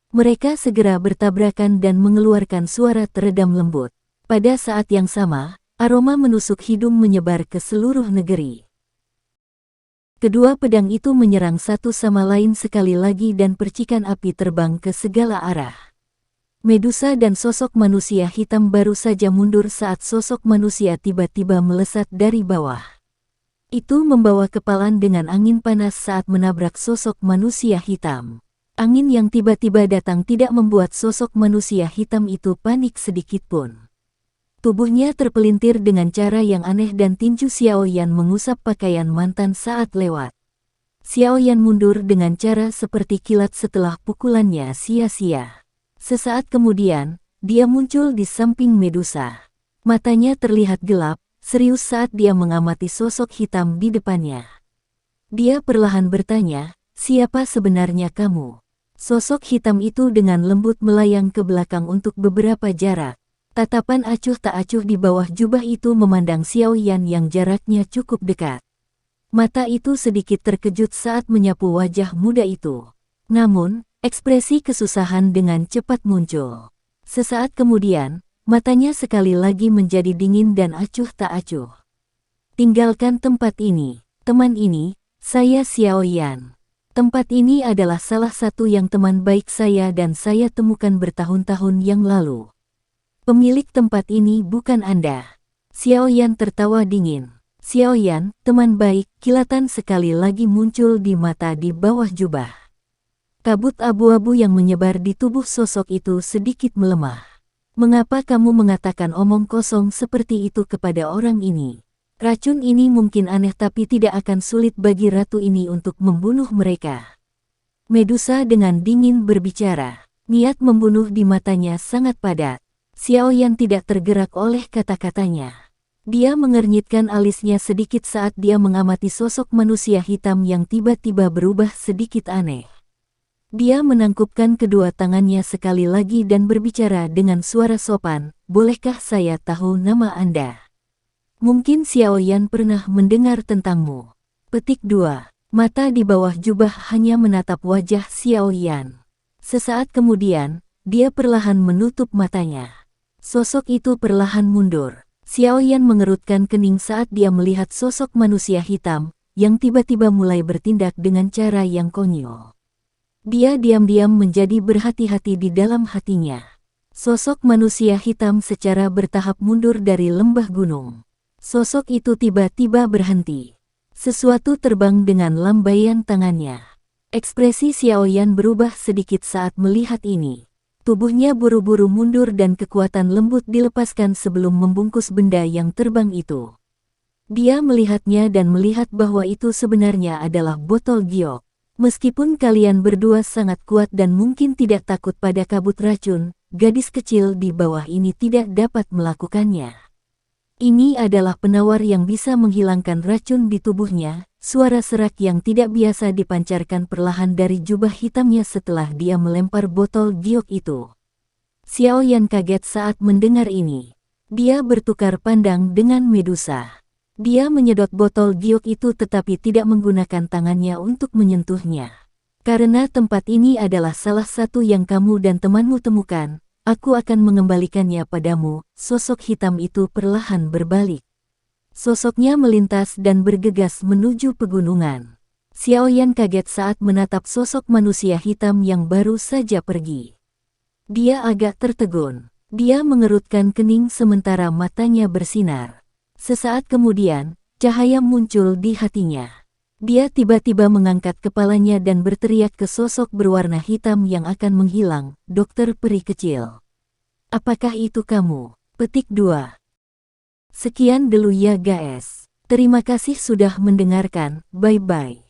Mereka segera bertabrakan dan mengeluarkan suara teredam lembut. Pada saat yang sama, aroma menusuk hidung menyebar ke seluruh negeri. Kedua pedang itu menyerang satu sama lain sekali lagi dan percikan api terbang ke segala arah. Medusa dan sosok manusia hitam baru saja mundur saat sosok manusia tiba-tiba melesat dari bawah. Itu membawa kepalan dengan angin panas saat menabrak sosok manusia hitam. Angin yang tiba-tiba datang tidak membuat sosok manusia hitam itu panik sedikitpun. Tubuhnya terpelintir dengan cara yang aneh dan tinju Xiaoyan mengusap pakaian mantan saat lewat. Xiaoyan mundur dengan cara seperti kilat setelah pukulannya sia-sia. Sesaat kemudian, dia muncul di samping Medusa. Matanya terlihat gelap, serius saat dia mengamati sosok hitam di depannya. Dia perlahan bertanya, "Siapa sebenarnya kamu?" Sosok hitam itu dengan lembut melayang ke belakang untuk beberapa jarak. Tatapan acuh tak acuh di bawah jubah itu memandang Xiaoyan yang jaraknya cukup dekat. Mata itu sedikit terkejut saat menyapu wajah muda itu. Namun, ekspresi kesusahan dengan cepat muncul. Sesaat kemudian, matanya sekali lagi menjadi dingin dan acuh tak acuh. "Tinggalkan tempat ini, teman ini, saya Xiaoyan. Tempat ini adalah salah satu yang teman baik saya dan saya temukan bertahun-tahun yang lalu. Pemilik tempat ini bukan Anda." Xiaoyan tertawa dingin. "Xiaoyan, teman baik," kilatan sekali lagi muncul di mata di bawah jubah. Kabut abu-abu yang menyebar di tubuh sosok itu sedikit melemah. "Mengapa kamu mengatakan omong kosong seperti itu kepada orang ini? Racun ini mungkin aneh tapi tidak akan sulit bagi ratu ini untuk membunuh mereka." Medusa dengan dingin berbicara. Niat membunuh di matanya sangat padat. Xiaoyan tidak tergerak oleh kata-katanya. Dia mengernyitkan alisnya sedikit saat dia mengamati sosok manusia hitam yang tiba-tiba berubah sedikit aneh. Dia menangkupkan kedua tangannya sekali lagi dan berbicara dengan suara sopan, "Bolehkah saya tahu nama Anda?" "Mungkin Xiaoyan pernah mendengar tentangmu." Petik 2. Mata di bawah jubah hanya menatap wajah Xiaoyan. Sesaat kemudian, dia perlahan menutup matanya. Sosok itu perlahan mundur. Xiaoyan mengerutkan kening saat dia melihat sosok manusia hitam, yang tiba-tiba mulai bertindak dengan cara yang konyol. Dia diam-diam menjadi berhati-hati di dalam hatinya. Sosok manusia hitam secara bertahap mundur dari lembah gunung. Sosok itu tiba-tiba berhenti. Sesuatu terbang dengan lambaian tangannya. Ekspresi Xiaoyan berubah sedikit saat melihat ini. Tubuhnya buru-buru mundur dan kekuatan lembut dilepaskan sebelum membungkus benda yang terbang itu. Dia melihatnya dan melihat bahwa itu sebenarnya adalah botol giok. "Meskipun kalian berdua sangat kuat dan mungkin tidak takut pada kabut racun, gadis kecil di bawah ini tidak dapat melakukannya. Ini adalah penawar yang bisa menghilangkan racun di tubuhnya." Suara serak yang tidak biasa dipancarkan perlahan dari jubah hitamnya setelah dia melempar botol giok itu. Xiaoyan kaget saat mendengar ini. Dia bertukar pandang dengan Medusa. Dia menyedot botol giok itu tetapi tidak menggunakan tangannya untuk menyentuhnya. "Karena tempat ini adalah salah satu yang kamu dan temanmu temukan, aku akan mengembalikannya padamu." Sosok hitam itu perlahan berbalik. Sosoknya melintas dan bergegas menuju pegunungan. Xiaoyan kaget saat menatap sosok manusia hitam yang baru saja pergi. Dia agak tertegun. Dia mengerutkan kening sementara matanya bersinar. Sesaat kemudian, cahaya muncul di hatinya. Dia tiba-tiba mengangkat kepalanya dan berteriak ke sosok berwarna hitam yang akan menghilang, "Dokter peri kecil. Apakah itu kamu?" Petik 2. Sekian dulu ya guys. Terima kasih sudah mendengarkan, bye-bye.